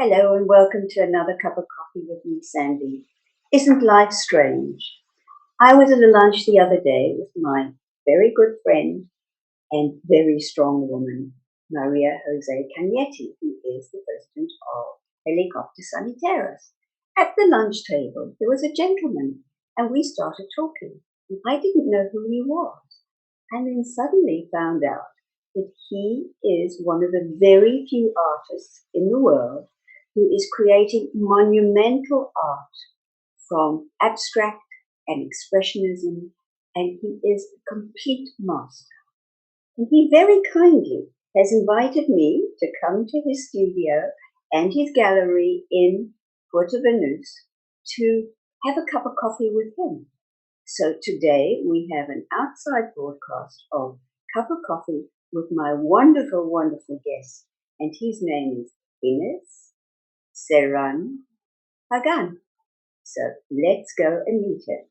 Hello and welcome to another cup of coffee with me, Sandy. Isn't life strange? I was at a lunch the other day with my very good friend and very strong woman, Maria Jose Cagnetti, who is the president of Helicopter Sanitarius. At the lunch table, there was a gentleman and we started talking. I didn't know who he was and then suddenly found out that he is one of the very few artists in the world who is creating monumental art from abstract and expressionism, and he is a complete master. And he very kindly has invited me to come to his studio and his gallery in Puerto Banús to have a cup of coffee with him. So today we have an outside broadcast of Cup of Coffee with my wonderful, wonderful guest, and his name is Serran Pagan. So let's go and meet him.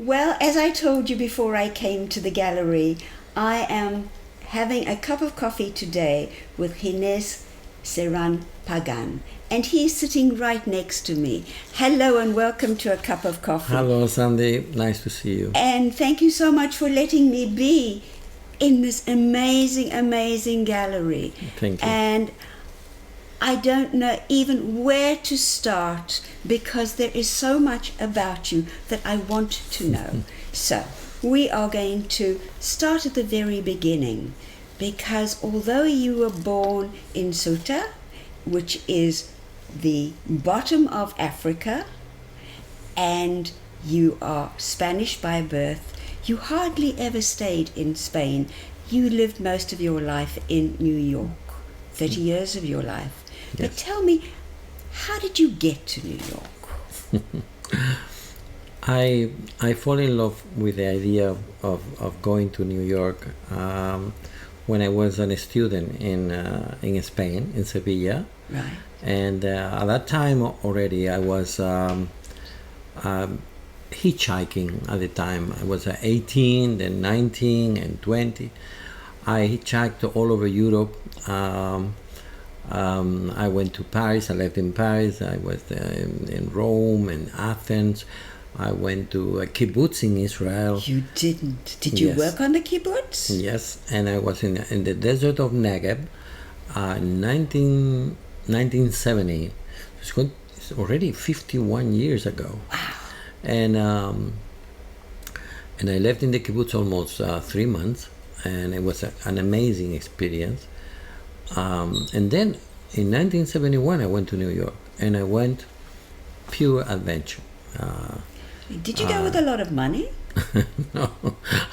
Well, as I told you before I came to the gallery, I am having a cup of coffee today with Serran Pagan, and he's sitting right next to me. Hello and welcome to a cup of coffee. Hello, Sandy. Nice to see you. And thank you so much for letting me be in this amazing, amazing gallery. Thank you. And I don't know even where to start because there is so much about you that I want to know. So we are going to start at the very beginning, because although you were born in Ceuta, which is the bottom of Africa, and you are Spanish by birth, you hardly ever stayed in Spain. You lived most of your life in New York, 30 years of your life. But tell me, how did you get to New York? I fall in love with the idea of going to New York when I was a student in Spain, in Sevilla. Right. And at that time already I was hitchhiking at the time. I was 18, then 19 and 20. I hitchhiked all over Europe. I went to Paris. I lived in Paris. I was in Rome and Athens. I went to a kibbutz in Israel. You didn't? Did you work on the kibbutz? Yes, and I was in the desert of Negev in 1970. It's already 51 years ago. Wow. And I lived in the kibbutz almost 3 months, and it was an amazing experience. And then in 1971 I went to New York, and I went pure adventure. Did you go with a lot of money? No,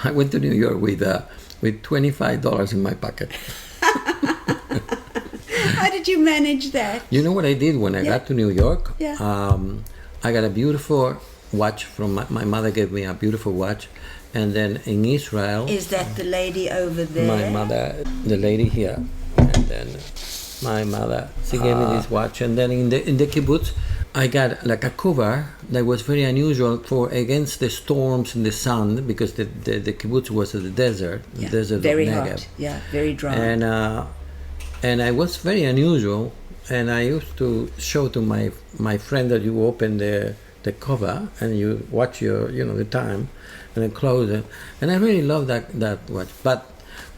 I went to New York with $25 in my pocket. How did you manage that? You know what I did when I got to New York? Yeah. I got a beautiful watch from my mother. Gave me a beautiful watch. And then in Israel... Is that the lady over there? My mother, the lady here. And then my mother, she gave me this watch. And then in the kibbutz, I got like a cover that was very unusual for against the storms and the sun, because the kibbutz was in the desert, very of Negev. hot, very dry. And it was very unusual and I used to show to my friend that you open the cover and you watch your the time, and then close it. And I really love that watch. But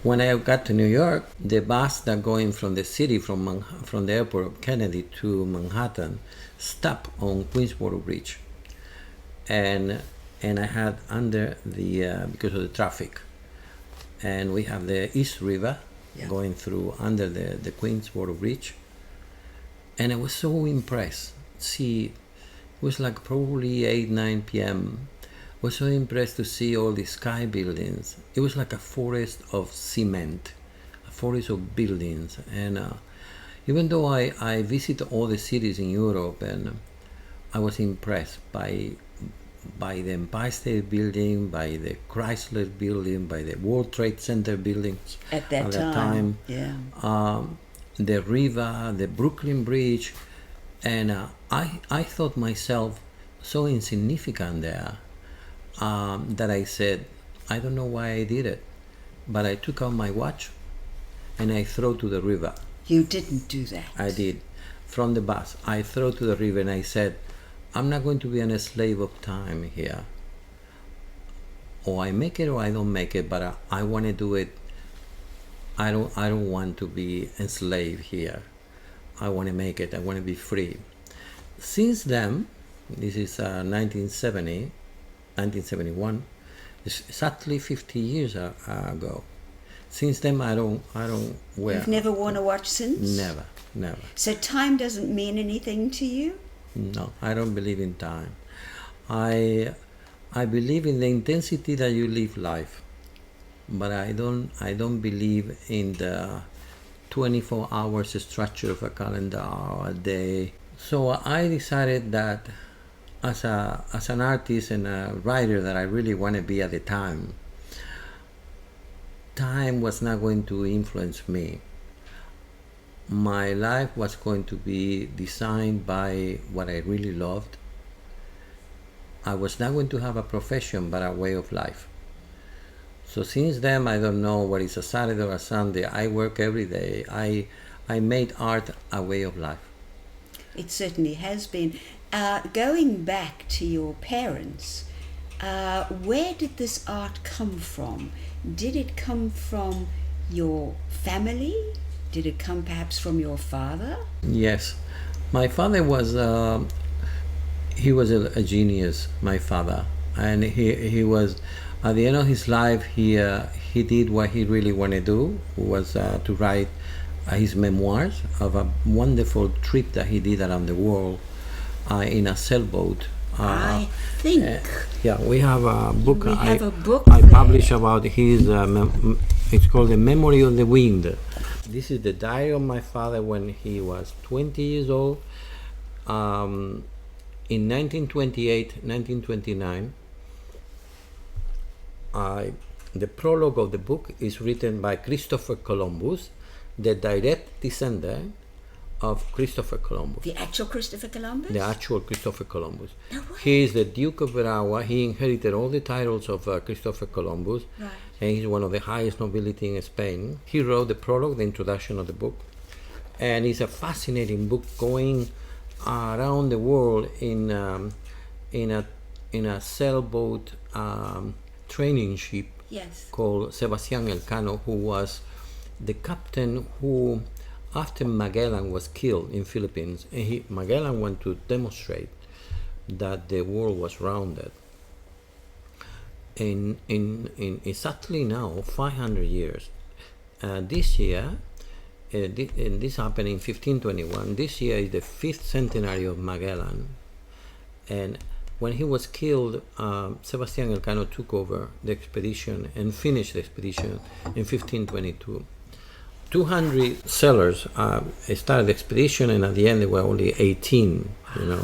when I got to New York, the bus that going from the city from the airport of Kennedy to Manhattan stopped on Queensboro Bridge, and I had under the because of the traffic, and we have the East River going through under the Queensboro Bridge, and I was so impressed. See, it was like probably 8-9 p.m. I was so impressed to see all these sky buildings. It was like a forest of cement, a forest of buildings. And even though I visited all the cities in Europe, and I was impressed by the Empire State Building, by the Chrysler Building, by the World Trade Center buildings at that time. Yeah. The river, the Brooklyn Bridge, and I thought myself so insignificant there that I said, I don't know why I did it, but I took out my watch and I threw to the river. You didn't do that. I did. From the bus, I threw to the river and I said, I'm not going to be a slave of time here. Or I make it or I don't make it, but I want to do it. I don't want to be enslaved here. I want to make it. I want to be free. Since then, this is 1971. It's exactly 50 years ago. Since then, I don't wear. You've never worn a watch since? Never. So time doesn't mean anything to you? No, I don't believe in time. I believe in the intensity that you live life, but I don't believe in the 24 hours structure of a calendar or a day. So I decided that as an artist and a writer that I really want to be at the time was not going to influence me. My life was going to be designed by what I really loved. I was not going to have a profession, but a way of life. So since then, I don't know what is a Saturday or a Sunday. I work every day. I made art a way of life. It certainly has been. Going back to your parents, where did this art come from? Did it come from your family? Did it come perhaps from your father? Yes. My father was he was a genius, my father. And he was, at the end of his life, he did what he really wanted to do, was to write his memoirs of a wonderful trip that he did around the world in a sailboat. I think. Yeah, we have a book. We have a book I there. published about his, it's called The Memory of the Wind. This is the diary of my father when he was 20 years old. In 1928, 1929, the prologue of the book is written by Christopher Columbus, the direct descendant of Christopher Columbus. The actual Christopher Columbus? The actual Christopher Columbus. No way. He is the Duke of Veragua. He inherited all the titles of Christopher Columbus. Right. And he's one of the highest nobility in Spain. He wrote the prologue, the introduction of the book. And it's a fascinating book going around the world in a sailboat training ship. Yes. Called Sebastián Elcano, who was the captain who, after Magellan was killed in Philippines, and Magellan wanted to demonstrate that the world was rounded. In exactly now 500 years, this year, and this happened in 1521. This year is the 5th centenary of Magellan, and when he was killed, Sebastián Elcano took over the expedition and finished the expedition in 1522. 200 sailors started the expedition, and at the end there were only 18.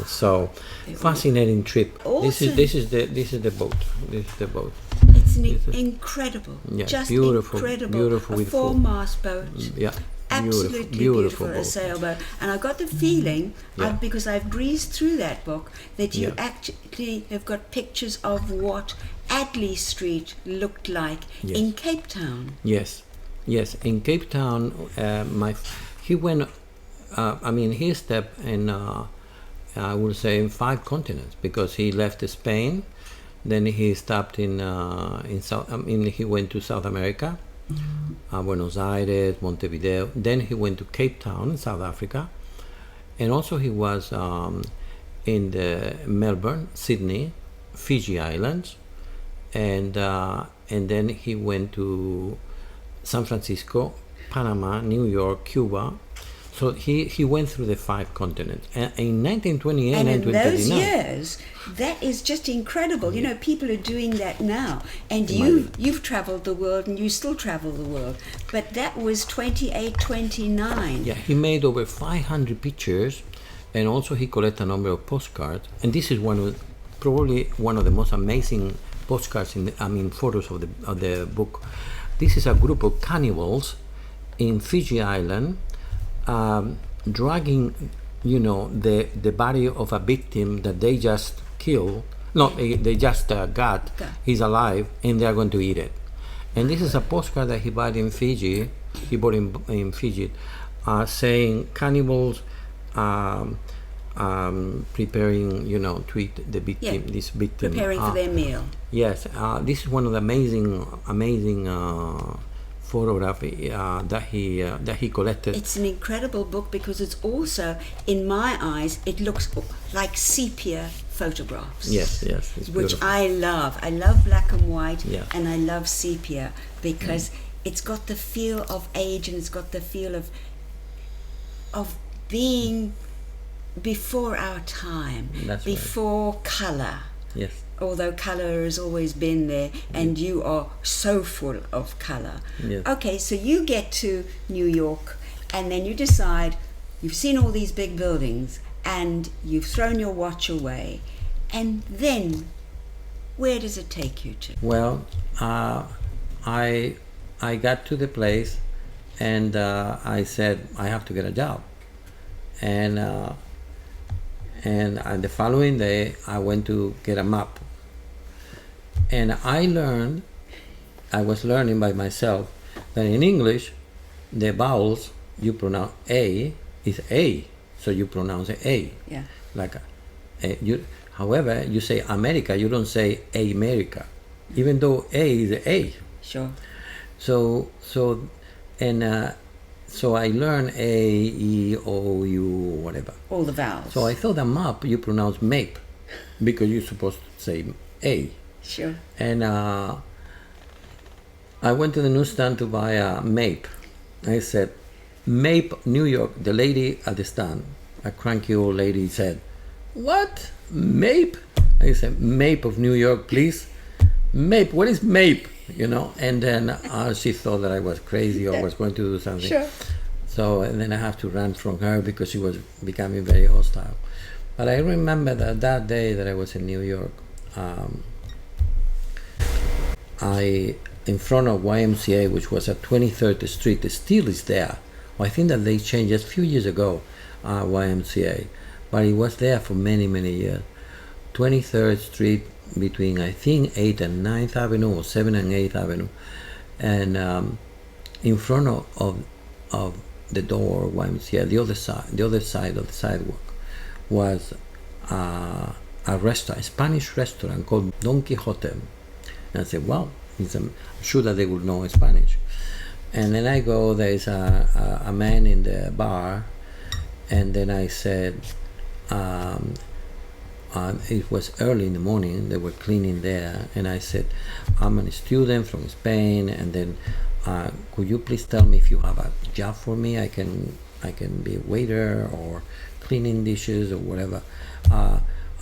So fascinating trip. Awesome. This is the boat. This is the boat. It's incredible. Yeah, just beautiful, incredible. beautiful A with 4-mast boat. Yeah. Absolutely beautiful, a sailboat. And I got the feeling, because I've breezed through that book, that you actually have got pictures of what Adley Street looked like in Cape Town. Yes. In Cape Town, he went he stepped in, I would say, in 5 continents, because he left Spain, then he stopped in South. He went to South America, Buenos Aires, Montevideo. Then he went to Cape Town in South Africa, and also he was in Melbourne, Sydney, Fiji Islands, and then he went to San Francisco, Panama, New York, Cuba. So he went through the 5 continents. And in 1928 And in 1939, those years, that is just incredible. You know, people are doing that now. And you've traveled the world, and you still travel the world. But that was 28, 29. yeah, he made over 500 pictures, and also he collected a number of postcards. And this is probably one of the most amazing postcards photos of the book. This is a group of cannibals in Fiji Island, dragging, the body of a victim that they just killed. No, they just got. He's alive, and they are going to eat it. And this is a postcard that he bought in Fiji. He bought in Fiji, saying cannibals preparing, to eat the victim. Yeah, this victim preparing for their meal. Yes, this is one of the amazing photography that he collected. It's an incredible book because it's also, in my eyes, it looks like sepia photographs. Yes, it's which beautiful. I love. I love black and white, Yeah. and I love sepia because it's got the feel of age, and it's got the feel of being before our time, That's before color. Yes. Although color has always been there, and you are so full of color. Yes. Okay, so you get to New York, and then you decide, you've seen all these big buildings, and you've thrown your watch away, and then where does it take you to? Well, I got to the place, and I said I have to get a job, and the following day I went to get a map, and I was learning by myself that in English the vowels you pronounce A is A, so you pronounce it A. Yeah. Like however, you say America, you don't say America, even though A is A. Sure. So I learned A, E, O, U, whatever. All the vowels. So I thought a map you pronounce MAPE, because you're supposed to say A. Sure. And I went to the newsstand to buy a MAPE. I said, MAPE, New York. The lady at the stand, a cranky old lady, said, "What? MAPE?" I said, "MAPE of New York, please." MAPE, what is MAPE? And then she thought that I was crazy or was going to do something. Sure. So, and then I have to run from her because she was becoming very hostile. But I remember that day that I was in New York, in front of YMCA, which was at 23rd Street, it still is there. Well, I think that they changed just a few years ago, YMCA, but it was there for many, many years. 23rd Street, between I think 8th and 9th Avenue, or 7th and 8th Avenue, and in front of the door, YMCA, the other side of the sidewalk, was a restaurant, a Spanish restaurant called Don Quixote. And I said, "Wow, I'm sure that they would know Spanish." And then I go, there is a man in the bar, and then I said, it was early in the morning, they were cleaning there, and I said, "I'm a student from Spain, and then could you please tell me if you have a job for me? I can be a waiter or cleaning dishes or whatever.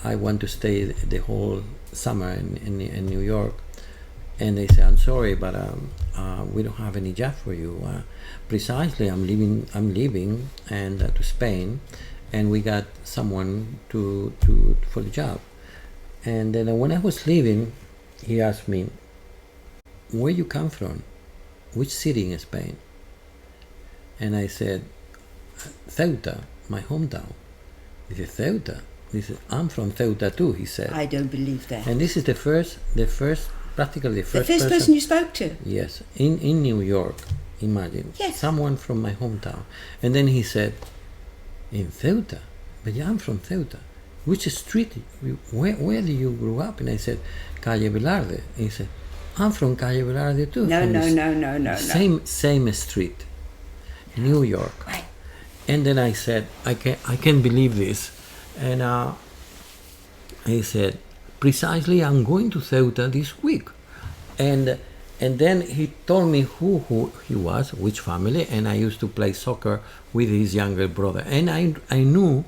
I want to stay the whole summer in New York." And they said, "I'm sorry, but we don't have any job for you. Precisely, I'm leaving and to Spain, and we got someone for the job." And then when I was leaving, he asked me, "Where you come from? Which city in Spain?" And I said, "Ceuta, my hometown." He said, "Ceuta?" He said, "I'm from Ceuta too," he said. I don't believe that. And this is the first practically the first person you spoke to. Yes, in New York. Imagine. Yes. Someone from my hometown. And then he said, In Ceuta? But yeah, I'm from Ceuta. Which street? Where do you grow up? And I said, Calle Velarde. And he said, I'm from Calle Velarde too. No. Same street, New York. Right. And then I said, I can't believe this. And he said, precisely, I'm going to Ceuta this week. And then he told me who he was, which family, and I used to play soccer with his younger brother. And I knew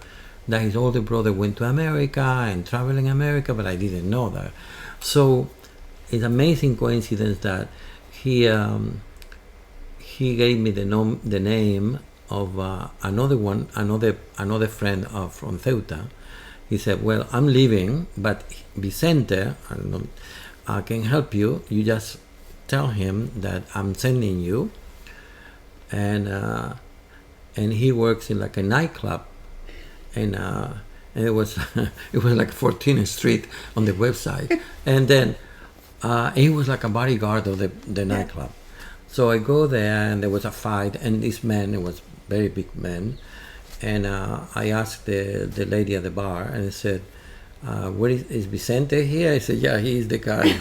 that his older brother went to America and traveled in America, but I didn't know that. So it's an amazing coincidence that he gave me the name of another friend from Ceuta. He said, well, I'm leaving, but Vicente, I can help you. You just tell him that I'm sending you. And he works in like a nightclub. And it was like 14th Street on the website. And then he was like a bodyguard of the nightclub. So I go there, and there was a fight, and this man, it was very big man, and I asked the lady at the bar, and I said, "Where is Vicente here?" I said, "Yeah, he is the guy."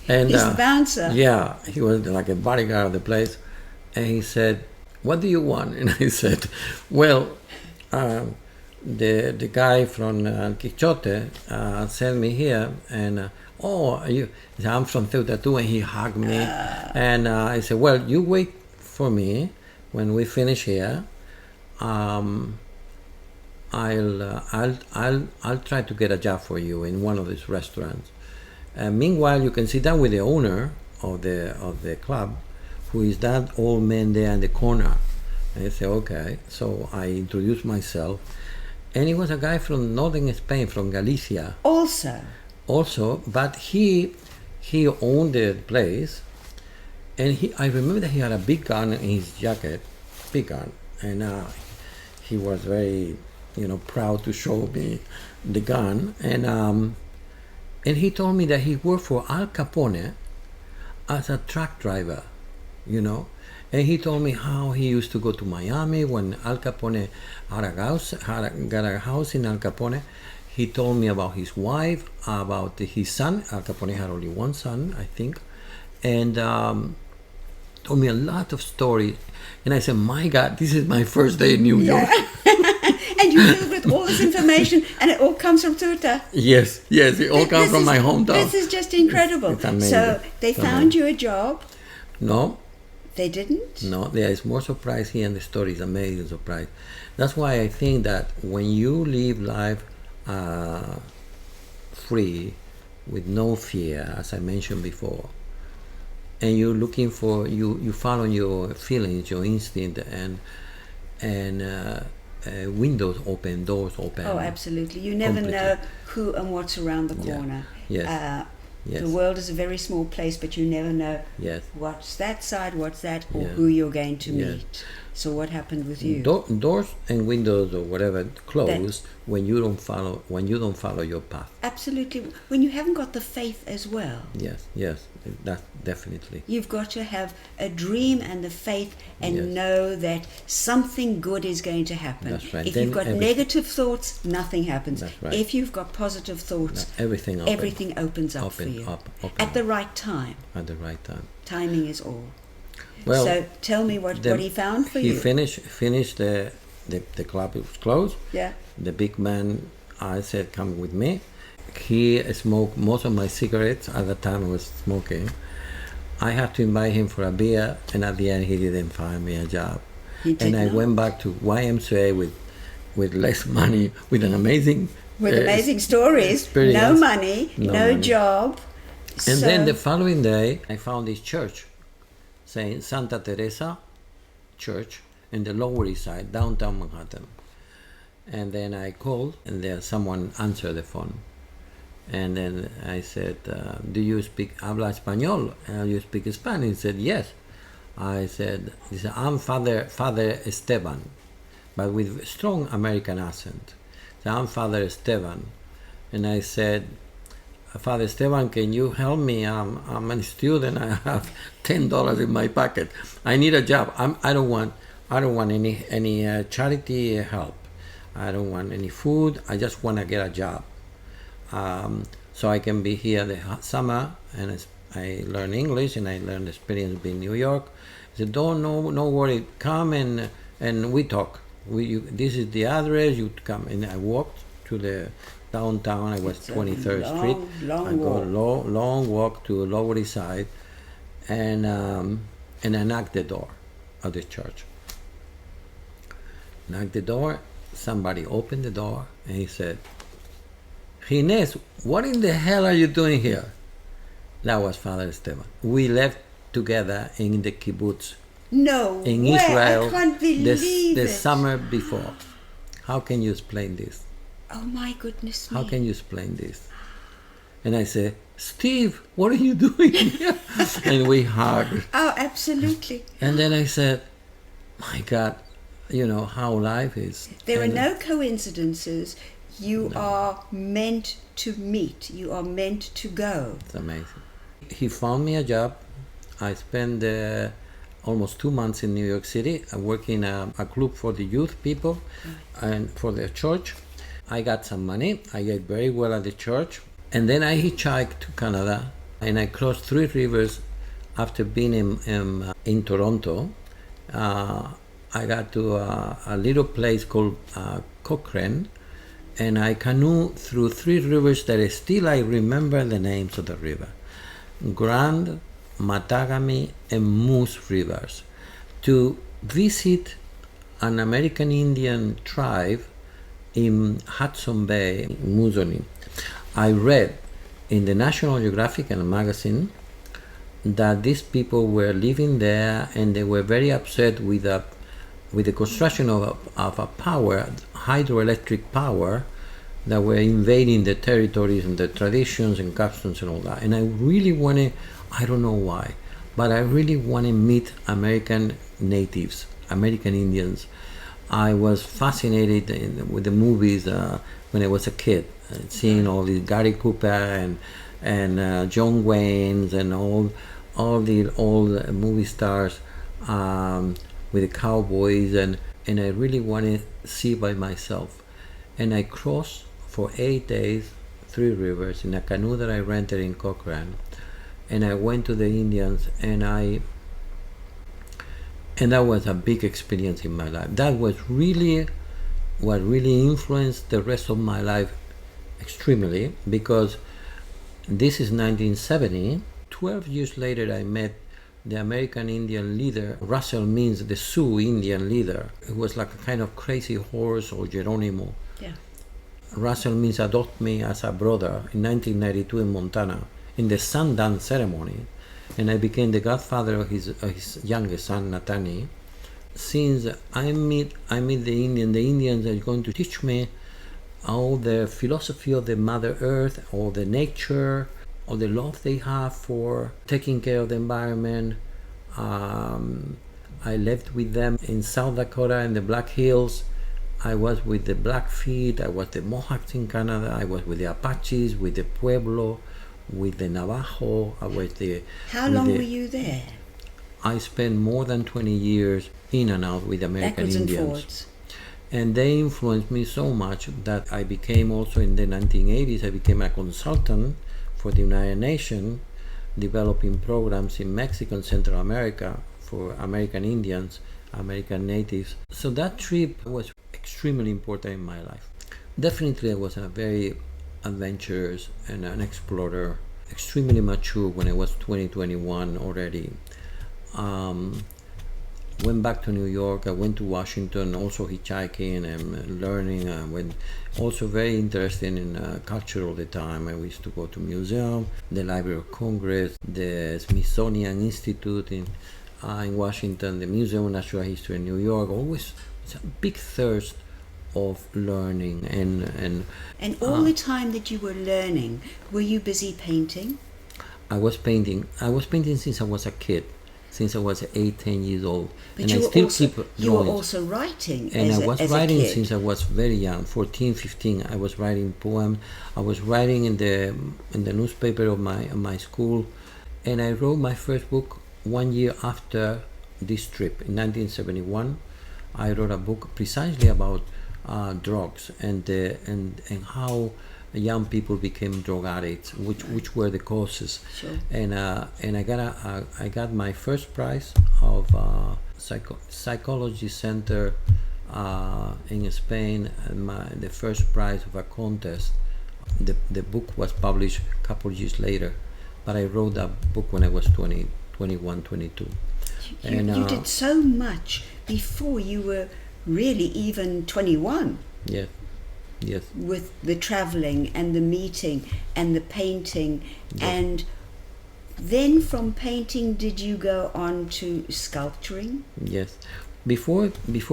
And he's the bouncer. Yeah, he was like a bodyguard of the place, and he said, "What do you want?" And I said, "Well, the guy from Quixote sent me here, and." I'm from Ceuta too, and he hugged me, and I said, "Well, you wait for me when we finish here. I'll try to get a job for you in one of these restaurants. Meanwhile, you can sit down with the owner of the club, who is that old man there in the corner." And I said, "Okay." So I introduced myself, and he was a guy from northern Spain, from Galicia. Also, but he owned the place, and I remember that he had a big gun in his jacket, big gun, and he was very, proud to show me the gun, and he told me that he worked for Al Capone as a truck driver, and he told me how he used to go to Miami when Al Capone got a house in Al Capone. He told me about his wife, about his son. Al Capone had only one son, I think, and told me a lot of stories. And I said, "My God, this is my first day in New York." And you filled with all this information, and it all comes from Ceuta. Yes, it all comes from my hometown. This is just incredible. It's amazing. So they found you a job. No. They didn't? No, there is more surprise here, and the story is amazing surprise. That's why I think that when you live life free, with no fear, as I mentioned before, and you're looking for you follow your feelings, your instinct, and windows open, doors open. Oh, absolutely. You never know who and what's around the corner. Yes. Yes. The world is a very small place, but you never know what's that side, what's that, or who you're going to meet. So what happened with you? Doors and windows or whatever close when you don't follow your path. Absolutely. When you haven't got the faith as well. Yes, that definitely. You've got to have a dream and the faith and know that something good is going to happen. That's right. If you've got negative thoughts, nothing happens. That's right. If you've got positive thoughts, everything opens up for you. Open at the right time. At the right time. Timing is all. Well, so tell me what he found for you. He finished the club. It was closed. Yeah. The big man, I said, "Come with me." He smoked most of my cigarettes at the time I was smoking. I had to invite him for a beer, and at the end he didn't find me a job. I went back to YMCA with less money, with an amazing stories, no money, no job. And then the following day, I found this church saying Santa Teresa Church in the Lower East Side, downtown Manhattan. And then I called, and there someone answered the phone. And then I said, "Do you speak habla español? You speak Spanish?" He said, "Yes." I said, "I'm Father Esteban," but with strong American accent. So I'm Father Esteban. And I said, "Father Esteban, can you help me? I'm a student. I have $10 in my pocket. I need a job. I don't want any charity help. I don't want any food. I just want to get a job. So I can be here the summer, and I learn English, and I learn the experience being in New York. I said, don't, no worry, come and we talk. This is the address, you come. And I walked to the downtown. I was 23rd Street. I go long walk to Lower East Side, and I knocked the door of the church. Knocked the door. Somebody opened the door, and he said, Ginés, what in the hell are you doing here? That was Father Esteban. We left together in the kibbutz. No in way. Israel, I can't believe the it. summer before. How can you explain this? Oh my goodness me. How can you explain this? And I said, Steve, what are you doing here? And we hugged. Oh, absolutely. And then I said, my God, you know how life is. There are no coincidences. You are meant to meet. You are meant to go. It's amazing. He found me a job. I spent almost 2 months in New York City. I work in a group for the youth people and for the church. I got some money. I did very well at the church. And then I hitchhiked to Canada, and I crossed 3 rivers after being in Toronto. I got to a little place called Cochrane, and I canoed through 3 rivers that still I remember the names of the river. Grand, Matagami, and Moose rivers, to visit an American Indian tribe in Hudson Bay, Missouri. I read in the National Geographic magazine that these people were living there, and they were very upset with the construction of a power, hydroelectric power, that were invading the territories and the traditions and customs and all that. And I really wanted, I don't know why, but I really want to meet American natives, American Indians. I was fascinated with the movies when I was a kid, seeing all these Gary Cooper and John Wayne's and all the old movie stars with the cowboys, and I really want to see by myself. And I crossed for 8 days 3 rivers in a canoe that I rented in Cochrane, and I went to the Indians, and that was a big experience in my life. That was really what really influenced the rest of my life extremely, because this is 1970. 12 years later, I met the American Indian leader. Russell Means, the Sioux Indian leader. It was like a kind of crazy horse or Geronimo. Yeah. Russell Means adopted me as a brother in 1992 in Montana in the Sundance ceremony, and I became the godfather of his youngest son, Nathani. Since I meet the Indians are going to teach me all the philosophy of the Mother Earth, all the nature, all the love they have for taking care of the environment. I lived with them in South Dakota in the Black Hills. I was with the Blackfeet, I was the Mohawks in Canada, I was with the Apaches, with the Pueblo, with the Navajo. I was the. How long were you there? I spent more than 20 years in and out with American Backwards Indians. and forwards. And they influenced me so much that I became also in the 1980s, I became a consultant for the United Nations, developing programs in Mexico and Central America for American Indians, American natives. So that trip was extremely important in my life. Definitely I was a very adventurous and an explorer, extremely mature when I was 21 already. Went back to New York, I went to Washington, also hitchhiking and learning. I went also very interested in culture all the time. I used to go to museum, the Library of Congress, the Smithsonian Institute in Washington, the Museum of Natural History in New York. Always it's a big thirst of learning and all the time that you were learning, were you busy painting? I was painting since I was a kid, since I was 10 years old. But and you I were still also, keep drawing. You were also writing and as I was as writing a kid. since I was very young, 14, 15. I was writing poems. I was writing in the newspaper of my school, and I wrote my first book 1 year after this trip in 1971. I wrote a book precisely about drugs and how young people became drug addicts, which were the causes. Sure. And I got my first prize of psychology center in Spain, and the first prize of a contest. The book was published a couple of years later, but I wrote that book when I was 20, 21, 22. You did so much before you were really even 21. Yes. Yes. With the traveling and the meeting and the painting. Yes. And then from painting, did you go on to sculpturing? Yes. Before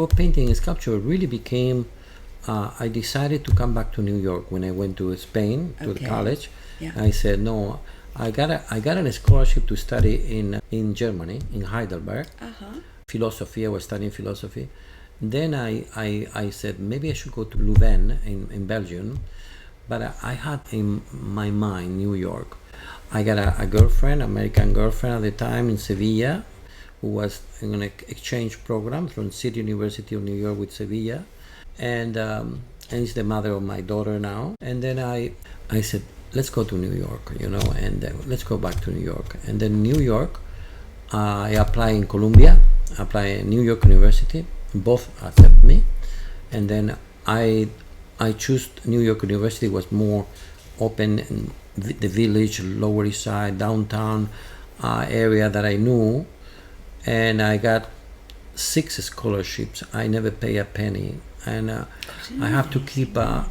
painting and sculpture really became, I decided to come back to New York when I went to Spain to the college. Yeah. I said no. I got a scholarship to study in Germany, in Heidelberg. Philosophy. I was studying philosophy. Then I said maybe I should go to Leuven in Belgium, but I had in my mind New York. I got a girlfriend, American girlfriend at the time in Sevilla, who was in an exchange program from City University of New York with Sevilla, and is the mother of my daughter now. And then I said, let's go to New York, and let's go back to New York. And then New York, I applied in Columbia, applied in New York University. Both accept me, and then I choose New York University. Was more open in the village, Lower East Side, downtown area that I knew, and I got 6 scholarships. I never pay a penny, and I have to keep a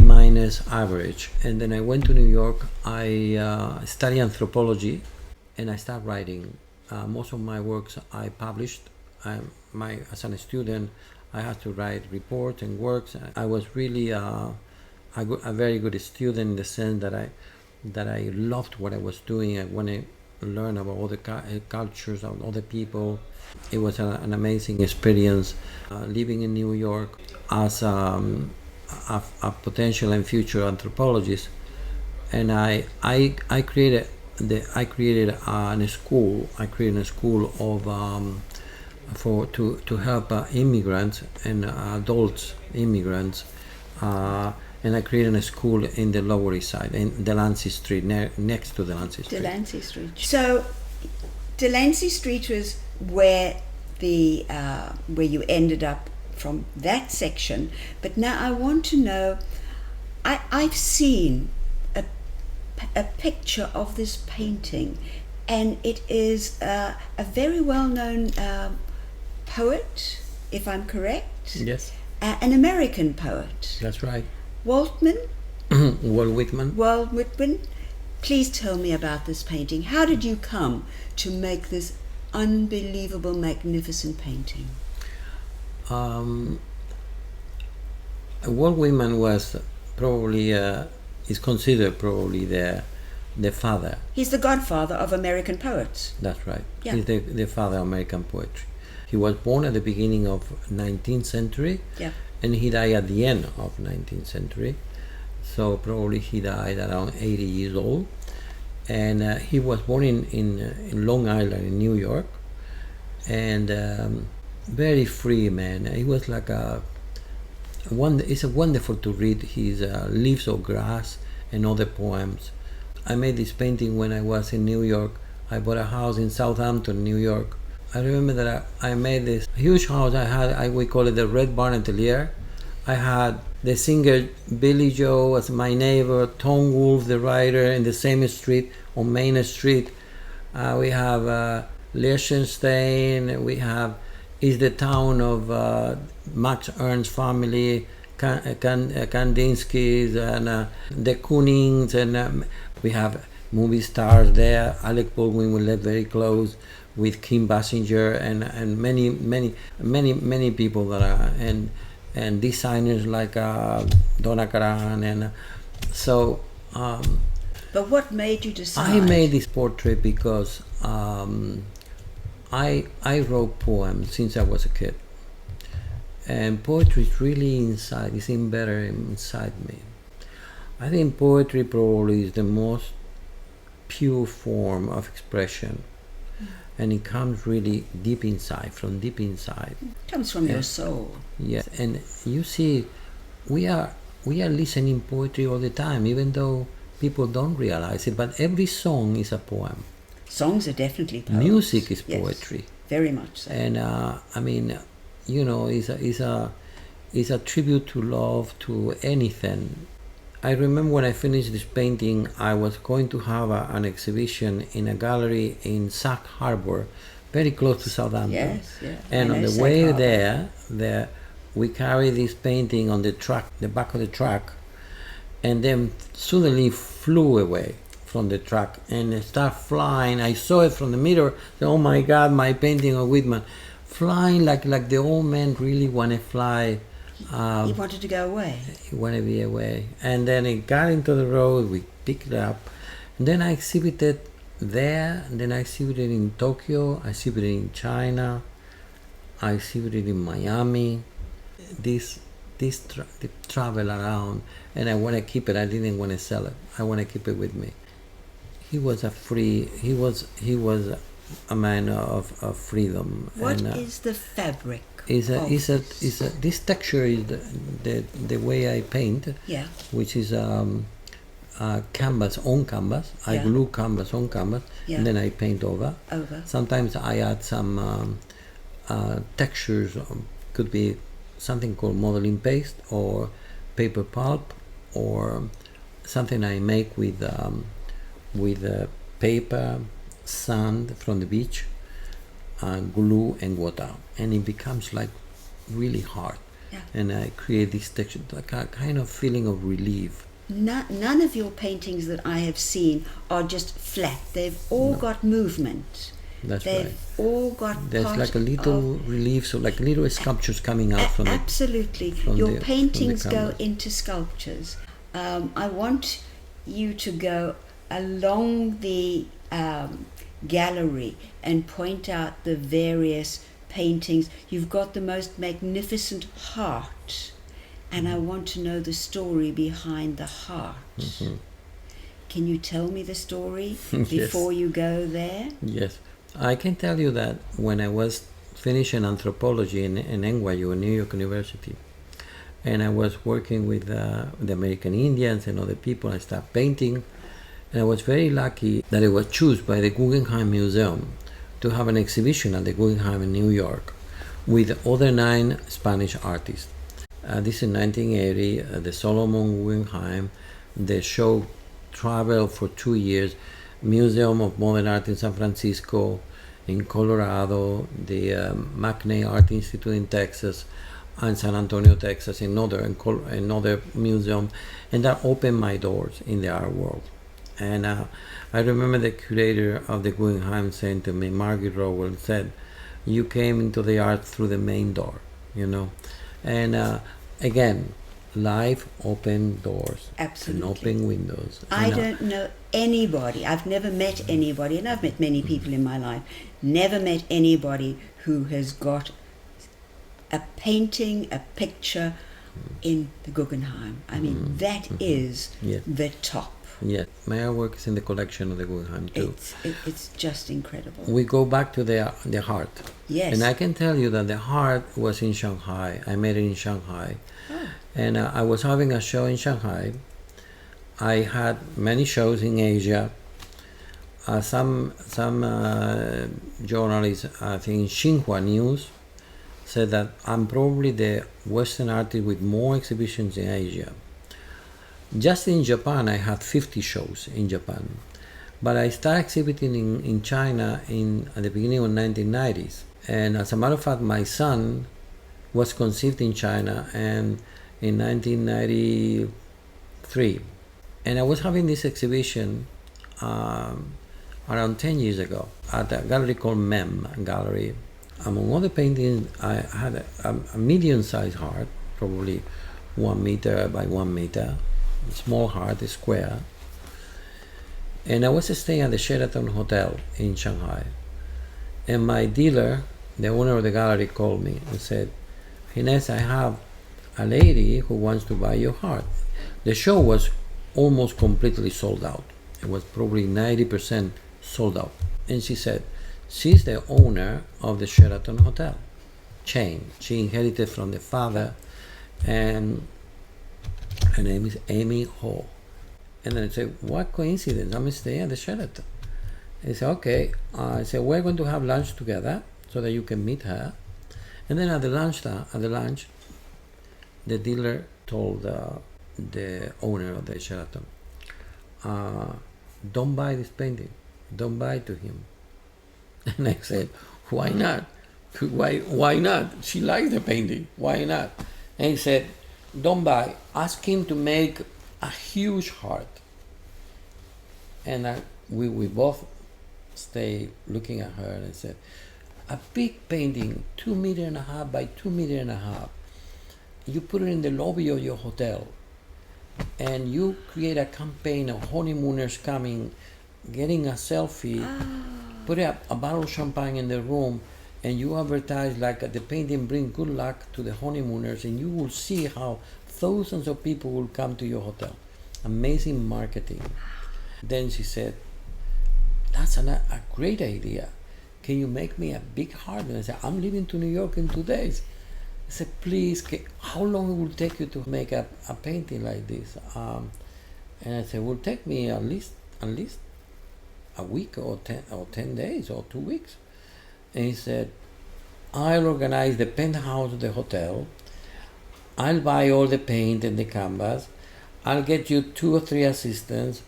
minus average. And then I went to New York. I studied anthropology, and I started writing. Most of my works I published. As a student, I had to write reports and works. I was really a very good student in the sense that I loved what I was doing. I wanted to learn about other cultures, of other people. It was an amazing experience living in New York as a potential and future anthropologist. And I created a school. I created a school of to help immigrants and adults immigrants, and I created a school in the Lower East Side, in Delancey Street, next to Delancey Street. Delancey Street. So Delancey Street was where where you ended up from that section. But now I want to know, I've seen a picture of this painting, and it is a very well-known poet, if I'm correct. Yes. An American poet. That's right. Walt Whitman. Walt Whitman. Please tell me about this painting. How did you come to make this unbelievable, magnificent painting? Walt Whitman was probably is considered probably the father. He's the godfather of American poets. That's right. Yeah. He's the father of American poetry. He was born at the beginning of 19th century, Yeah. and he died at the end of 19th century. So probably he died around 80 years old. And he was born in Long Island in New York, and very free man. He was like it's wonderful to read his Leaves of Grass and other poems. I made this painting when I was in New York. I bought a house in Southampton, New York. I remember that I made this huge house. We call it the Red Barn Atelier. I had the singer Billy Joe as my neighbor, Tom Wolfe, the writer, in the same street, on Main Street. We have Liechtenstein. We have is the town of Max Ernst's family, Kandinsky's, and the Kunings, and we have movie stars there. Alec Baldwin we lived very close with Kim Basinger, and many people that are and designers like Donna Karan, and so. But what made you decide? I made this portrait because I wrote poems since I was a kid, and poetry is really inside. It's embedded inside me. I think poetry probably is the most pure form of expression, and it comes really deep inside, from deep inside. Comes from your soul. Yes, and you see, we are listening poetry all the time, even though people don't realize it. But every song is a poem. Songs are definitely poems. Music is Yes, poetry, very much so. and I mean, is a tribute to love, to anything. I remember when I finished this painting, I was going to have an exhibition in a gallery in Sag Harbor, very close to Southampton. Yes, yeah. And I on know the Sag way Harbor. there, we carried this painting on the truck, the back of the truck, and then suddenly flew away from the truck and it started flying. I saw it from the mirror. Said, oh my God, my painting of Whitman, flying like the old man really want to fly. He wanted to go away. He want to be away. And then it got into the road. We picked it up, and then I exhibited there. And then I exhibited in Tokyo. I exhibited in China. I exhibited in Miami. This travel around, and I want to keep it. I didn't want to sell it. I want to keep it with me. He was a man of freedom. What and, is the fabric? This texture is the way I paint. Yeah. Which is canvas on canvas. I Yeah. glue canvas on canvas, Yeah. and then I paint over. Sometimes I add some textures. Could be something called modeling paste or paper pulp, or something I make with paper, sand from the beach, glue and water, and it becomes like really hard. Yeah. And I create this texture, like a kind of feeling of relief. None of your paintings that I have seen are just flat. They've all got movement. That's They've right. all got There's part like a little relief, so like little sculptures coming out from absolutely. from Your the- paintings from the go canvas. into sculptures. I want you to go along the gallery and point out the various paintings. You've got the most magnificent heart, and I want to know the story behind the heart. Mhm. Can you tell me the story Yes. before you go there? Yes, I can tell you that when I was finishing anthropology in NYU, in New York University, and I was working with the American Indians and other people, I started painting, and I was very lucky that I was chosen by the Guggenheim Museum to have an exhibition at the Guggenheim in New York with other 9 Spanish artists. This in 1980, the Solomon Guggenheim, the show traveled for 2 years, Museum of Modern Art in San Francisco, in Colorado, the McNay Art Institute in Texas, and San Antonio, Texas, another museum, and that opened my doors in the art world. And I remember the curator of the Guggenheim saying to me, Margaret Rowell said, "You came into the art through the main door, you know." And again, life open doors. Absolutely. And open windows. I don't know anybody, I've never met anybody, and I've met many people in my life, never met anybody who has got a painting, a picture in the Guggenheim. I mean, that is Yeah. the top. Yes, my artwork is in the collection of the Guggenheim too. It's just incredible. We go back to the heart. Yes. And I can tell you that the heart was in Shanghai. I made it in Shanghai. Oh. And I was having a show in Shanghai. I had many shows in Asia. Some journalists, I think Xinhua News, said that I'm probably the Western artist with more exhibitions in Asia. Just in Japan, I had 50 shows in Japan. But I started exhibiting in China at the beginning of the 1990s. And as a matter of fact, my son was conceived in China and in 1993. And I was having this exhibition around 10 years ago at a gallery called MEM Gallery. Among other paintings, I had a medium-sized heart, probably 1 meter by 1 meter, small heart, a square. And I was staying at the Sheraton Hotel in Shanghai. And my dealer, the owner of the gallery, called me and said, "Ines, I have a lady who wants to buy your heart." The show was almost completely sold out. It was probably 90% sold out. And she said, She's the owner of the Sheraton Hotel chain. She inherited from the father, and her name is Amy Ho. And then I said, what coincidence, I'm staying at the Sheraton. And he said, okay. I said, we're going to have lunch together so that you can meet her. And then at the lunch, the dealer told the owner of the Sheraton, don't buy this painting. Don't buy to him. And I said, why not? Why not? She likes the painting. Why not? And he said, don't buy. Ask him to make a huge heart. And we both stayed looking at her and said, a big painting, 2.5 meters by 2.5 meters. You put it in the lobby of your hotel, and you create a campaign of honeymooners coming, getting a selfie, put a bottle of champagne in the room, and you advertise like the painting brings good luck to the honeymooners, and you will see how thousands of people will come to your hotel. Amazing marketing. Then she said, that's a great idea. Can you make me a big heart? And I said, I'm leaving to New York in 2 days. I said, please, how long it will take you to make a painting like this? And I said, it will take me at least a week or 10 days or 2 weeks. And he said, I'll organize the penthouse of the hotel. I'll buy all the paint and the canvas. I'll get you 2 or 3 assistants,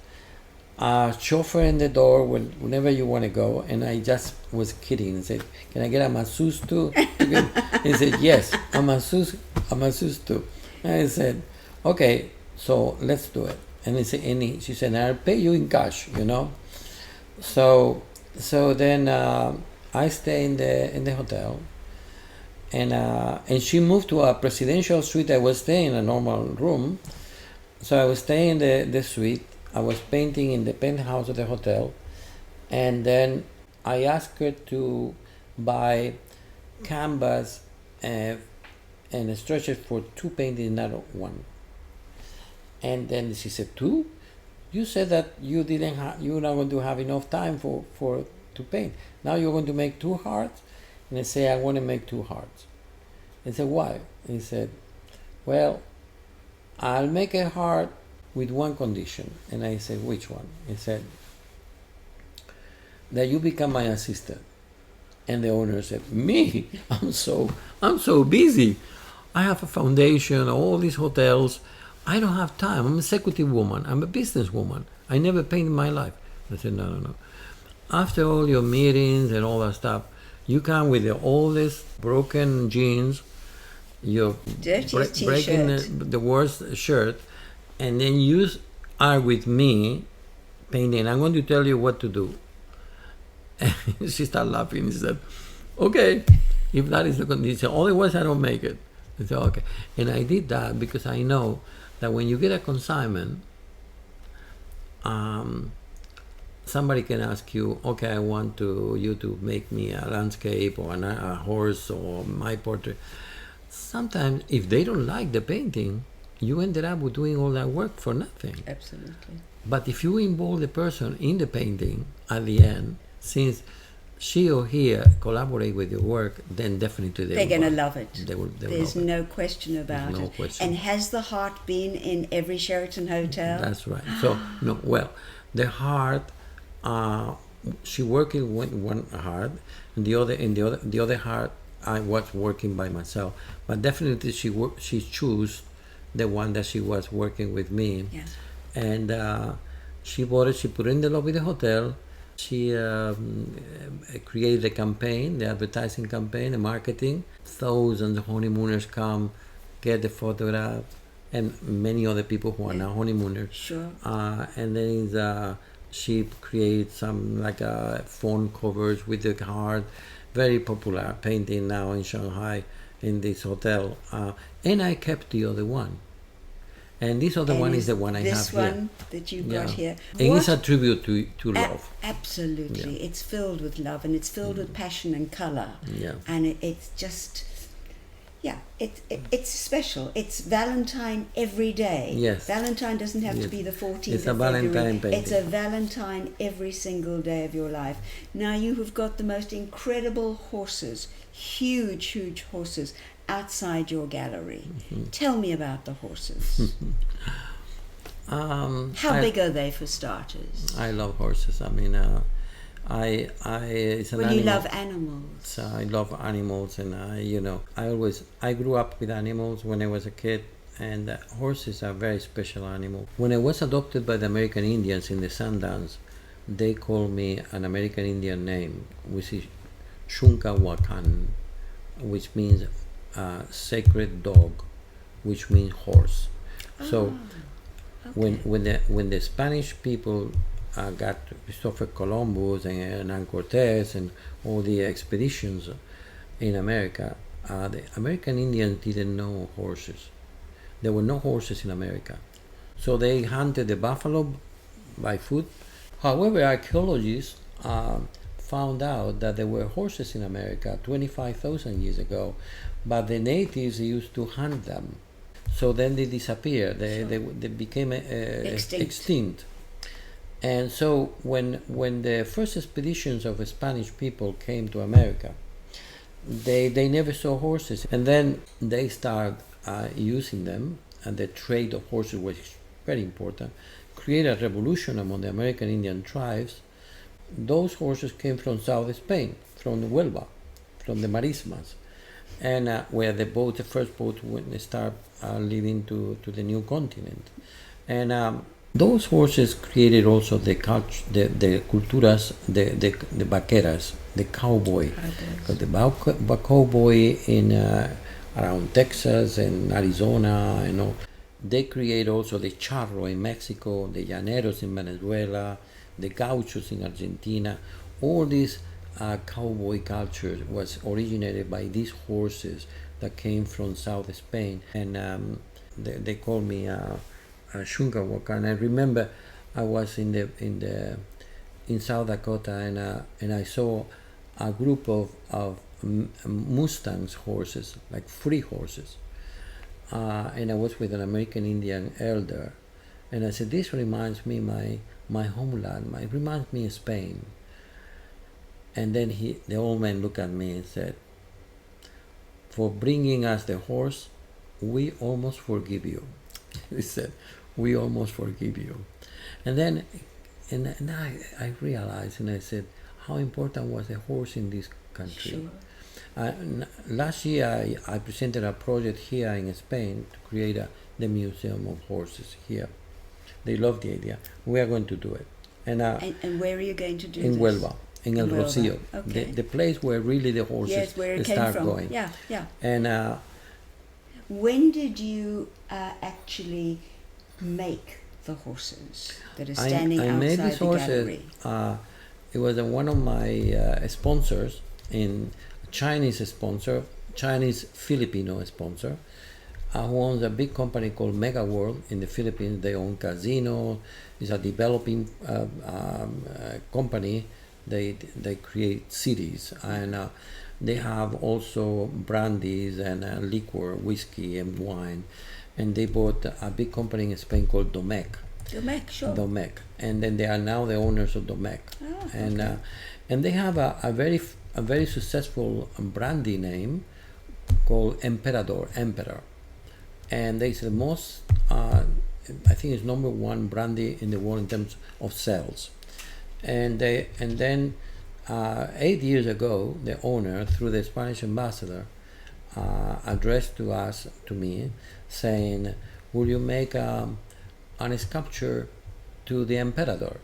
a chauffeur in the door whenever you want to go. And I just was kidding and said, can I get a masseuse too? He said, yes, a masseuse too. And I said, okay, so let's do it. And she said, I'll pay you in cash, you know. So then I stay in the hotel, and she moved to a presidential suite. I was staying in a normal room, so I was staying in the suite. I was painting in the penthouse of the hotel, and then I asked her to buy canvas and stretches for 2 paintings, not 1. And then she said, 2? You said that you were not going to have enough time to paint. Now you're going to make 2 hearts? And I say, I want to make 2 hearts. I said, why? And he said, well, I'll make a heart with 1 condition. And I said, which one? He said, that you become my assistant. And the owner said, me? I'm so busy. I have a foundation, all these hotels. I don't have time. I'm an executive woman. I'm a business woman. I never paint in my life. I said, no. After all your meetings and all that stuff, you come with the oldest broken jeans, you're breaking the worst shirt, and then you are with me painting. I'm going to tell you what to do. And she started laughing and said, okay, if that is the condition, otherwise I don't make it. I said, okay. And I did that because I know that when you get a consignment, somebody can ask you, okay, I want you to make me a landscape or a horse or my portrait. Sometimes, if they don't like the painting, you ended up with doing all that work for nothing. Absolutely. But if you involve the person in the painting at the end, since she or he collaborate with your work, then definitely they're going to love it. They will There's love no question about no it. question. And has the heart been in every Sheraton hotel? That's right. So no, well, the heart, she working with 1 heart, and the other heart, I was working by myself. But definitely she chose the one that she was working with me. Yeah. And she bought it. She put it in the lobby of the hotel. She created a campaign, the advertising campaign, the marketing. Thousands of honeymooners come, get the photograph, and many other people who are now honeymooners. Sure. And then she created some phone covers with the heart. Very popular painting now in Shanghai in this hotel. And I kept the other one. And this other one is the one I have here. This one that you've got here. And it's a tribute to love. Absolutely. Yeah. It's filled with love, and it's filled with passion and colour. Yeah. And it's just, Yeah, it's special. It's Valentine every day. Yes. Valentine doesn't have to Yes. be the 14th It's a of February. Valentine painting. It's a Valentine every single day of your life. Now you have got the most incredible horses, huge horses outside your gallery. Tell me about the horses. How big are they for starters? I love horses. I mean, it's an Well, animal. you love animals. So I love animals, and I grew up with animals when I was a kid, and horses are very special animals. When I was adopted by the American Indians in the Sundance, they called me an American Indian name, which is Shunkawakan, which means sacred dog, which means horse. So Okay. when the Spanish people got Christopher Columbus and Hernan Cortez and all the expeditions in America, the American Indians didn't know horses. There were no horses in America. So they hunted the buffalo by foot. However, archaeologists found out that there were horses in America 25,000 years ago, but the natives used to hunt them. So then they disappeared. They became extinct. And so when the first expeditions of the Spanish people came to America, they never saw horses. And then they started using them, and the trade of horses was very important, created a revolution among the American Indian tribes. Those horses came from South Spain, from the Huelva, from the Marismas, and where the first boat start leading to the new continent. And those horses created also the culture, the culturas, the vaqueras, the cowboy. Because the cowboy in around Texas and Arizona, they create also the charro in Mexico, the llaneros in Venezuela, the gauchos in Argentina. All this cowboy culture was originated by these horses that came from South Spain, and they called me Shungawaka. And I remember I was in South Dakota, and I saw a group of Mustangs horses, like free horses, and I was with an American Indian elder, and I said, this reminds me my homeland. It reminds me of Spain. And then the old man looked at me and said, for bringing us the horse, we almost forgive you. He said, we almost forgive you. And then I realized, and I said, how important was the horse in this country? Sure. Last year I presented a project here in Spain to create the Museum of Horses here. They loved the idea. We are going to do it. And where are you going to do in this? Huelva, in El Huelva. Rocío, Okay. the place where really the horses Yes, where it came start from. going. Yeah. And When did you actually make the horses that are standing I made outside these the horses. gallery? It was one of my sponsors, Chinese Filipino sponsor, who owns a big company called Mega World in the Philippines. They own casino. It's a developing company. They create cities, and they have also brandies and liquor, whiskey and wine. And they bought a big company in Spain called Domecq. Domecq, sure. Domecq, and then they are now the owners of Domecq, Oh, and okay. And they have a very successful brandy name called Emperador, Emperor, and they the most I think it's number one brandy in the world in terms of sales, and then 8 years ago the owner, through the Spanish ambassador, addressed to me saying, will you make a sculpture to the emperor,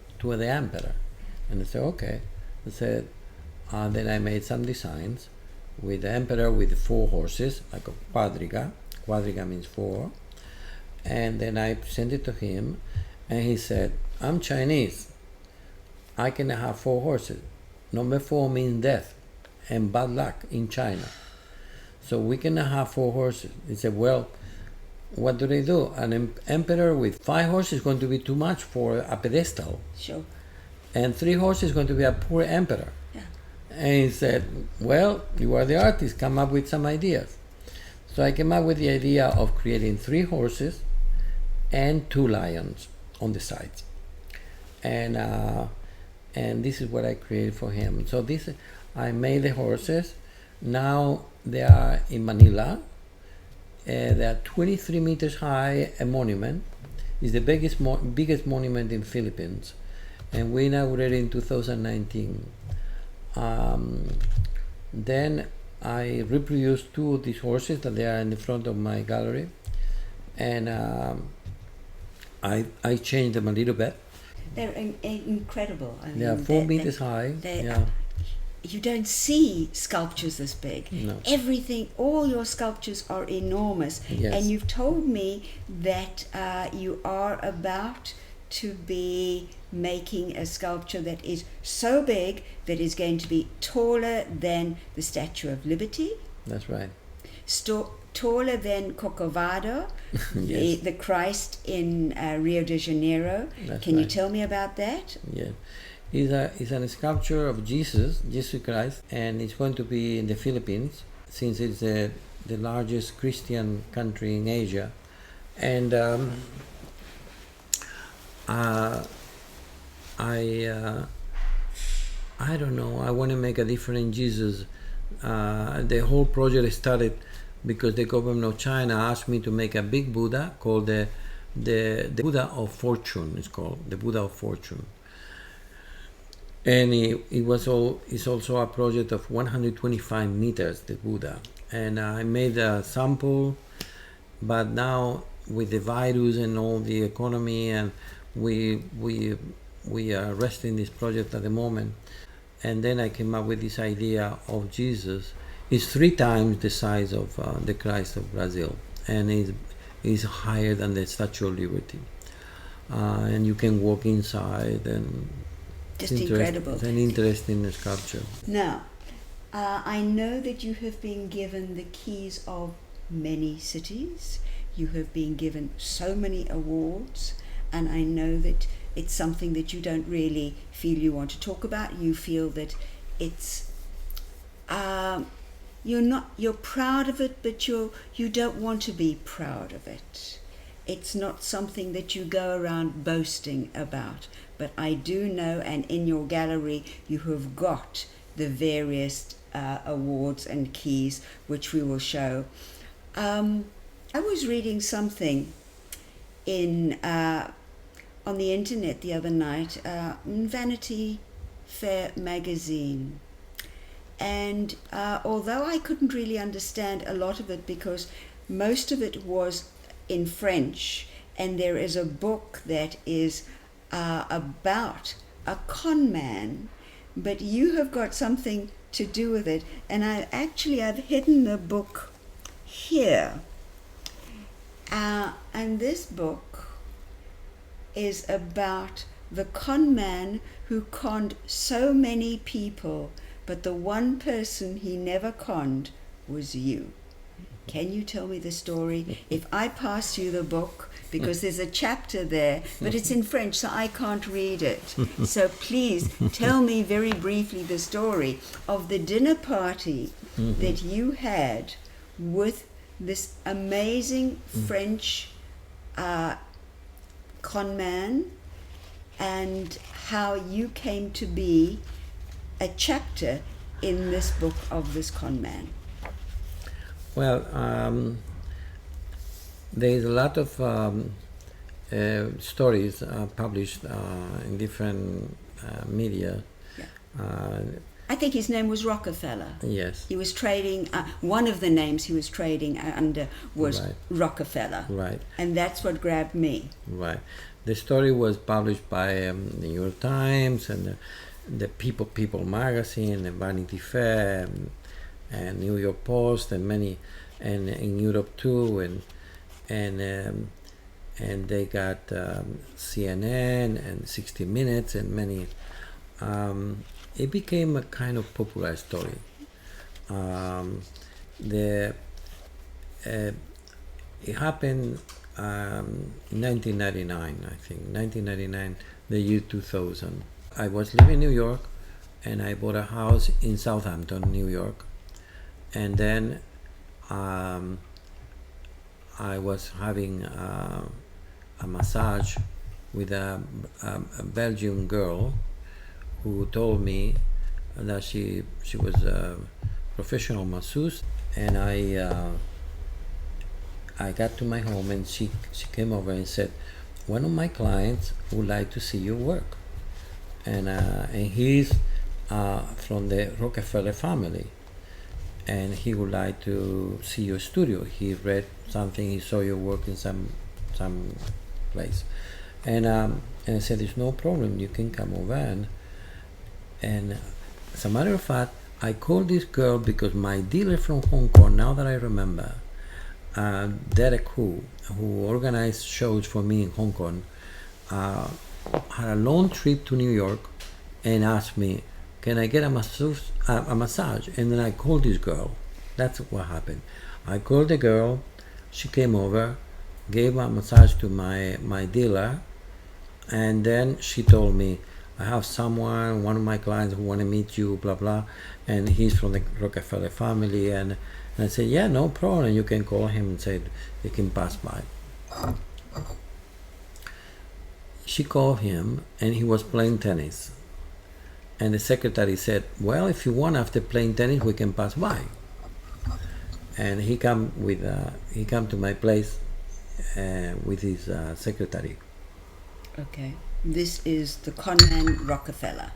and I said, okay. I said, then I made some designs with the emperor with 4 horses, like a quadriga means 4, and then I sent it to him, and he said, I'm Chinese, I can have 4 horses. Number 4 means death and bad luck in China, so we cannot have 4 horses. He said, well, what do they do? An emperor with 5 horses is going to be too much for a pedestal. Sure. And 3 horses is going to be a poor emperor. Yeah. And he said, well, you are the artist, come up with some ideas. So I came up with the idea of creating 3 horses and 2 lions on the sides, and this is what I created for him. So I made the horses. Now they are in Manila. They are 23 meters high. A monument. It's the biggest monument in Philippines, and we inaugurated in 2019. Then I reproduced 2 of these horses that they are in the front of my gallery, and I changed them a little bit. They're incredible. I mean, They are 4 meters high. Yeah. You don't see sculptures this big. No. Everything, all your sculptures are enormous. Yes. And you've told me that you are about to be making a sculpture that is so big that is going to be taller than the Statue of Liberty, That's right. taller than Corcovado, Yes. the Christ in Rio de Janeiro. That's Can you right. tell me about that? Yeah. It's a sculpture of Jesus Christ, and it's going to be in the Philippines, since it's the largest Christian country in Asia. And I don't know, I want to make a different Jesus. The whole project started because the government of China asked me to make a big Buddha called the Buddha of Fortune. It's called the Buddha of Fortune. And it's also a project of 125 meters, the Buddha. And I made a sample, but now with the virus and all the economy, and we are resting this project at the moment. And then I came up with this idea of Jesus. It's 3 times the size of the Christ of Brazil, and is higher than the Statue of Liberty. And you can walk inside, and Just incredible. It's an interesting sculpture. Now, I know that you have been given the keys of many cities. You have been given so many awards, and I know that it's something that you don't really feel you want to talk about. You feel that it's you're proud of it, but you don't want to be proud of it. It's not something that you go around boasting about. But I do know, and in your gallery you have got the various awards and keys, which we will show. I was reading something on the internet the other night, in Vanity Fair magazine. And although I couldn't really understand a lot of it because most of it was in French, and there is a book that is about a con man, but you have got something to do with it, and I've hidden the book here, and this book is about the con man who conned so many people, but the one person he never conned was you. Can you tell me the story? If I pass you the book, because there's a chapter there, but it's in French, so I can't read it. So please tell me very briefly the story of the dinner party that you had with this amazing French con man, and how you came to be a chapter in this book of this con man. Well, there's a lot of stories published in different media. Yeah. I think his name was Rockefeller. Yes. He was trading, one of the names he was trading under was Right. Rockefeller. Right. And that's what grabbed me. Right. The story was published by the New York Times and the People magazine, and Vanity Fair, and New York Post, and many, and in Europe too, and they got CNN and 60 Minutes and many. It became a kind of popular story. It happened in 1999, I think. 1999, the year 2000. I was living in New York, and I bought a house in Southampton, New York. And then I was having a massage with a Belgian girl who told me that she was a professional masseuse, and I got to my home, and she came over and said, one of my clients would like to see your work, and he's from the Rockefeller family, and he would like to see your studio. He read something, he saw your work in some place, and I said, there's no problem, you can come over. And as a matter of fact, I called this girl because my dealer from Hong Kong, now that I remember, Derek who organized shows for me in Hong Kong, had a long trip to New York and asked me, can I get a massage? And then I called this girl. That's what happened. I called the girl, she came over, gave a massage to my dealer, and then she told me, I have someone, one of my clients who want to meet you, blah, blah, and he's from the Rockefeller family, and I said, yeah, no problem, you can call him and say he can pass by. She called him, and he was playing tennis. And the secretary said, well, if you want, after playing tennis, we can pass by. And he come to my place with his secretary. Okay. This is the conman Rockefeller.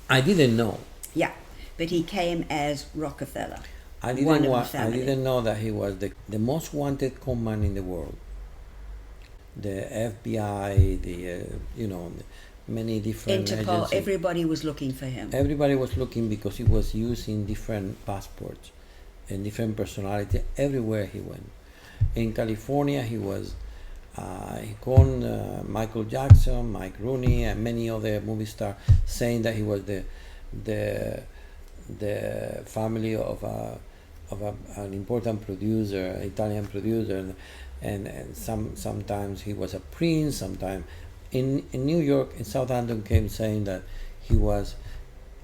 I didn't know. Yeah, but he came as Rockefeller. I didn't know that he was the most wanted conman in the world. The FBI, many different Interpol, agencies. everybody was looking for him. Everybody was looking because he was using different passports and different personality everywhere he went. In California, he called Michael Jackson, Mike Rooney, and many other movie stars, saying that he was the family of an important producer, Italian producer, and sometimes he was a prince. Sometimes in New York, in Southampton, came saying that he was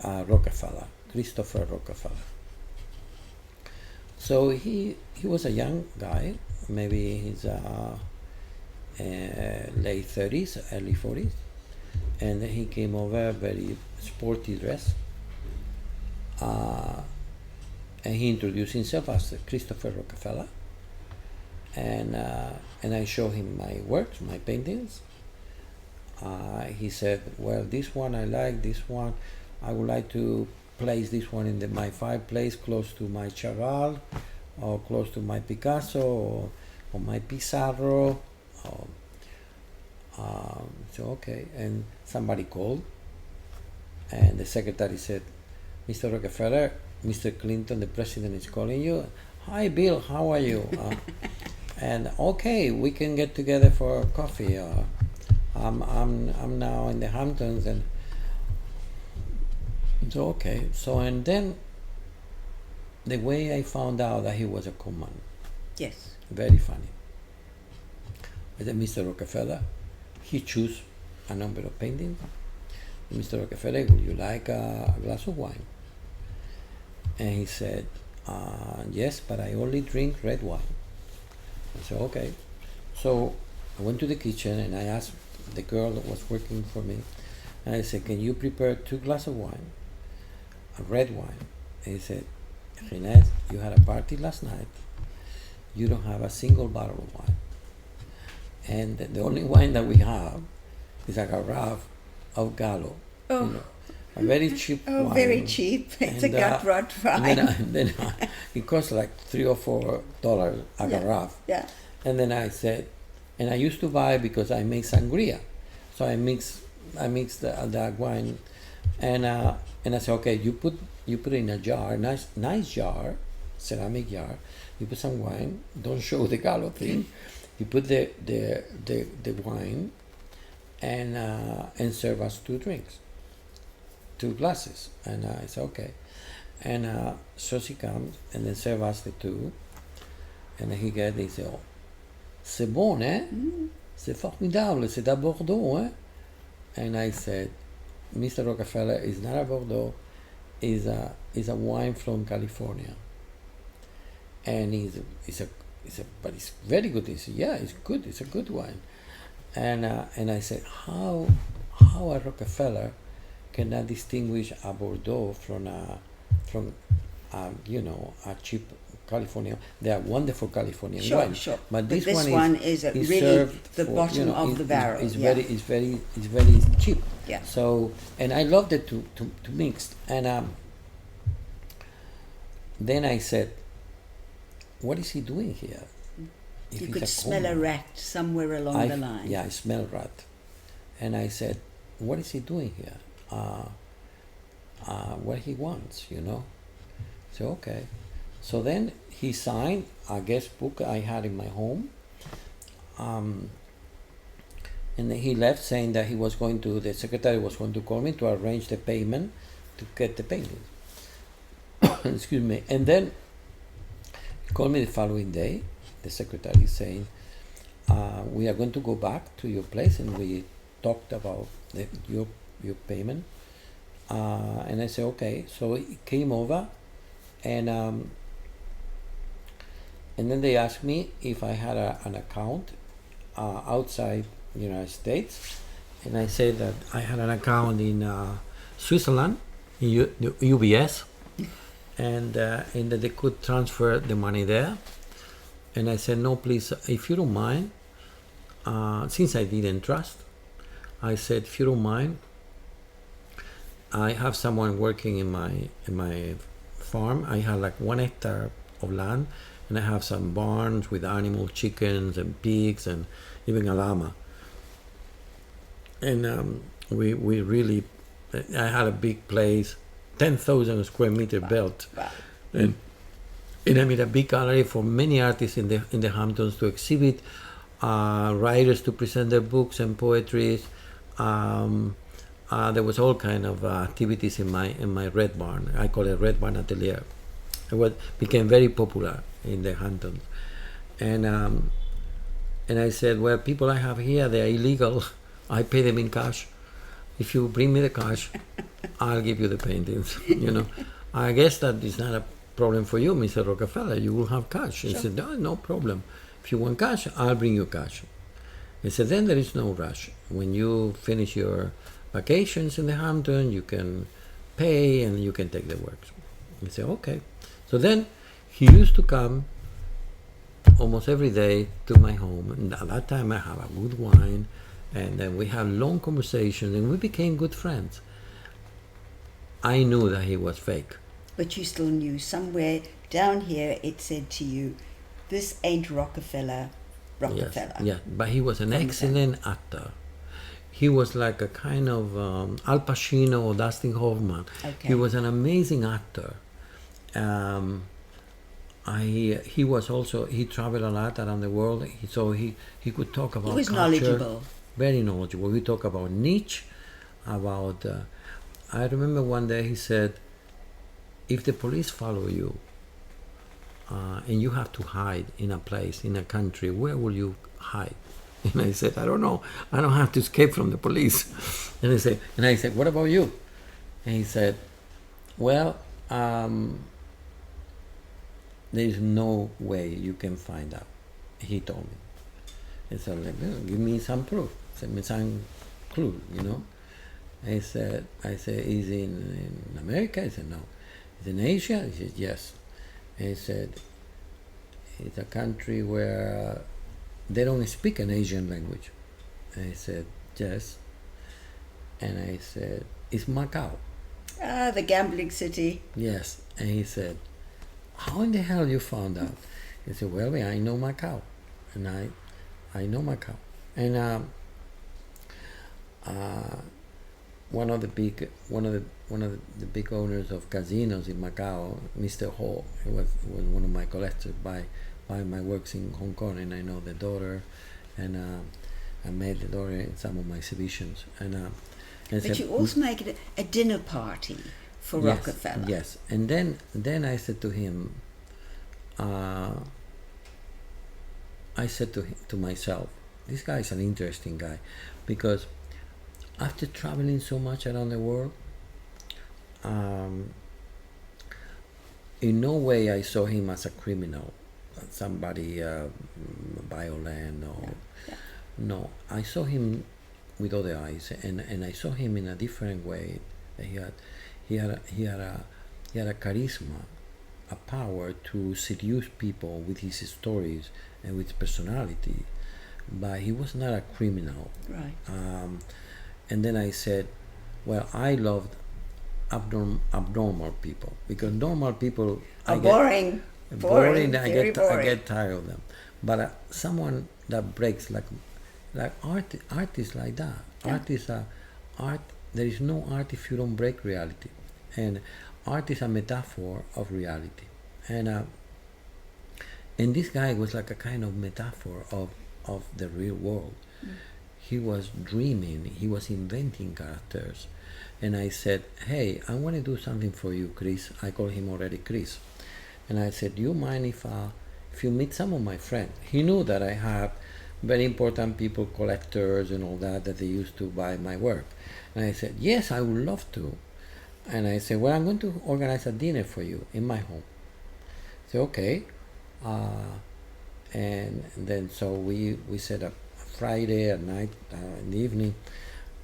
Rockefeller, Christopher Rockefeller. So he was a young guy, maybe his late 30s, early 40s, and he came over very sporty dress, and he introduced himself as Christopher Rockefeller, and I showed him my works, my paintings. He said, well, this one I like, this one I would like to place this one in my fireplace close to my Chagall, or close to my Picasso, or my Pissarro. So okay, and somebody called, and the secretary said, Mr. Rockefeller, Mr. Clinton, the president, is calling you. Hi, Bill, how are you? And okay, we can get together for coffee. I'm now in the Hamptons, and so okay. So, and then the way I found out that he was a conman. Yes. Very funny. I said, Mr. Rockefeller, he chose a number of paintings. Mr. Rockefeller, would you like a glass of wine? And he said, yes, but I only drink red wine. I said, okay. So I went to the kitchen and I asked the girl that was working for me, and I said, can you prepare 2 glasses of wine, a red wine? And he said, Ginés, you had a party last night. You don't have a single bottle of wine. And the only wine that we have is a carafe of Gallo. Oh. A very cheap wine. Oh, very cheap. It's a gut rot wine. And then it costs like $3 or $4 a carafe. Yeah. And then I said, and I used to buy because I make sangria. So I mix the wine, and I said, okay, you put it in a jar, nice jar, ceramic jar. You put some wine. Don't show the Gallo thing. You put the wine, and serve us 2 drinks, 2 glasses. And I said, okay. And so she comes and then serve us the 2, and he said, oh, c'est bon, hein? C'est formidable, c'est à Bordeaux, hein? And I said, Mr. Rockefeller is not a Bordeaux, is a wine from California. And He said, but it's very good. He said, yeah, it's good. It's a good wine. And I said, how a Rockefeller cannot distinguish a Bordeaux from a cheap California. They are wonderful Californian wines. Sure. But this one one is really served the bottom of the barrel. It's yeah. very cheap. Yeah. So, and I loved it to mix. And then I said, what is he doing here? If You he's could a smell a conman? rat somewhere along the line. Yeah, I smell rat. And I said, what is he doing here? What he wants, So, okay. So then he signed a guest book I had in my home. And then he left saying that the secretary was going to call me to arrange the payment to get the painting. Excuse me. And then he called me the following day, the secretary, saying, we are going to go back to your place, and we talked about your payment. And I said, okay. So he came over, and then they asked me if I had an account outside the United States, and I said that I had an account in Switzerland, in UBS, and that they could transfer the money there. And I said, no, please, if you don't mind, since I didn't trust, I said, if you don't mind, I have someone working in my farm. I have like 1 hectare of land, and I have some barns with animals, chickens and pigs, and even a llama. And we really, I had a big place, 10,000 square meter built, Wow. and I made a big gallery for many artists in the Hamptons to exhibit, writers to present their books and poetry. There was all kind of activities in my Red Barn. I call it Red Barn Atelier. It became very popular in the Hamptons, and I said, well, people I have here, they are illegal. I pay them in cash. If you bring me the cash, I'll give you the paintings. I guess that is not a problem for you, Mr. Rockefeller. You will have cash. He said, no problem. If you want cash, I'll bring you cash. He said, then there is no rush. When you finish your vacations in the Hamptons, you can pay and you can take the works. He said, okay. So then he used to come almost every day to my home. And at that time, I have a good wine, and then we have long conversations, and we became good friends. I knew that he was fake. But you still knew somewhere down here it said to you, this ain't Rockefeller. Yes, yeah, but he was an excellent actor. He was like a kind of Al Pacino or Dustin Hoffman. Okay. He was an amazing actor. He was also, he traveled a lot around the world, so he could talk about He was culture. knowledgeable. Very knowledgeable. We talk about Nietzsche, about... I remember one day he said, if the police follow you and you have to hide in a place, in a country, where will you hide? And I said, I don't know. I don't have to escape from the police. And I said, what about you? And he said, well, there is no way you can find out. He told me. He said, give me some proof. Send me some clue, I said, is in America? He said, no. Is in Asia? He said, yes. He said, it's a country where they don't speak an Asian language. I said, yes. And I said, it's Macau. Ah, the gambling city. Yes. And he said, how in the hell you found out? He said, well, I know Macau. And I know Macau. And one of the big owners of casinos in Macau, Mr. Ho, he was one of my collectors by my works in Hong Kong, and I know the daughter, and I met the daughter in some of my exhibitions. But you also make it a dinner party for Rockefeller. Yes, and then I said to him, I said to myself, this guy is an interesting guy, because after traveling so much around the world, in no way I saw him as a criminal. somebody violent or Yeah. no. I saw him with other eyes, and I saw him in a different way. He had a charisma, a power to seduce people with his stories and with personality, but he was not a criminal. Right. And then I said, well, I loved abnormal people, because normal people Boring. boring. Very boring. I get tired of them. But someone that breaks, like art is like that. Yeah. Art is art. There is no art if you don't break reality, and art is a metaphor of reality. And this guy was like a kind of metaphor of the real world. He was dreaming. He was inventing characters. And I said, hey, I want to do something for you, Chris. I call him already Chris. And I said, do you mind if you meet some of my friends? He knew that I have very important people, collectors and all that they used to buy my work. And I said, yes, I would love to. And I said, well, I'm going to organize a dinner for you in my home. I said, okay. And then so we set up Friday at night, in the evening,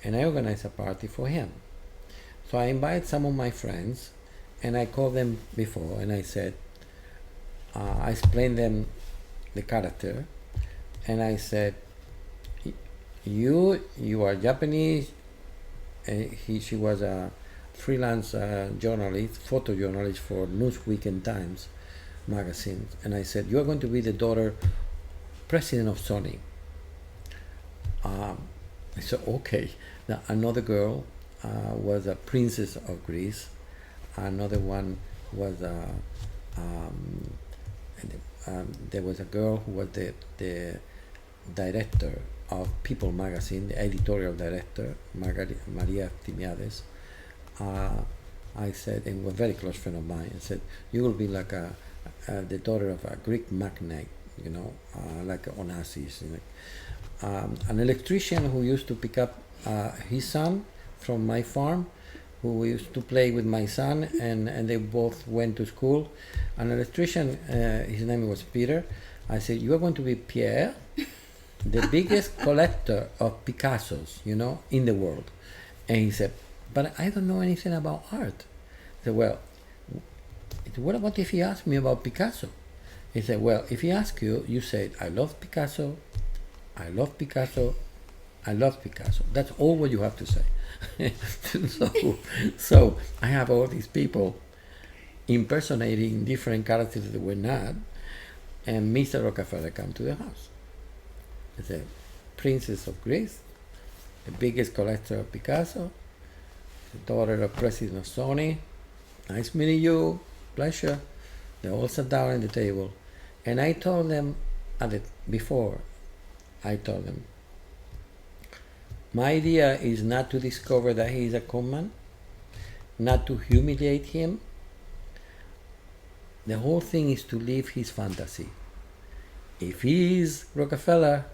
and I organized a party for him. So I invited some of my friends, and I called them before, and I said, I explained them the character, and I said, you are Japanese. She was a freelance journalist, photojournalist for Newsweek and Times magazines, and I said, you are going to be the daughter, president of Sony. I said, okay. Now another girl was a princess of Greece. Another one was there was a girl who was the director of People magazine, the editorial director, Maria Timiades. I said, and was a very close friend of mine, I said, you will be like the daughter of a Greek magnate, like Onassis. An electrician who used to pick up his son from my farm, who used to play with my son, and they both went to school. An electrician, his name was Peter. I said, you are going to be Pierre, the biggest collector of Picassos, in the world. And he said, but I don't know anything about art. I said, well, what about if he asked me about Picasso? He said, well, if he asks you, you say, I love Picasso, I love Picasso, I love Picasso. That's all what you have to say. So I have all these people impersonating different characters that were not, and Mr. Rockefeller come to the house. I said, Princess of Greece, the biggest collector of Picasso, the daughter of President of Sony, nice meeting you, pleasure. They all sat down at the table, and I told them I told them, my idea is not to discover that he is a conman, not to humiliate him. The whole thing is to live his fantasy. If he is Rockefeller,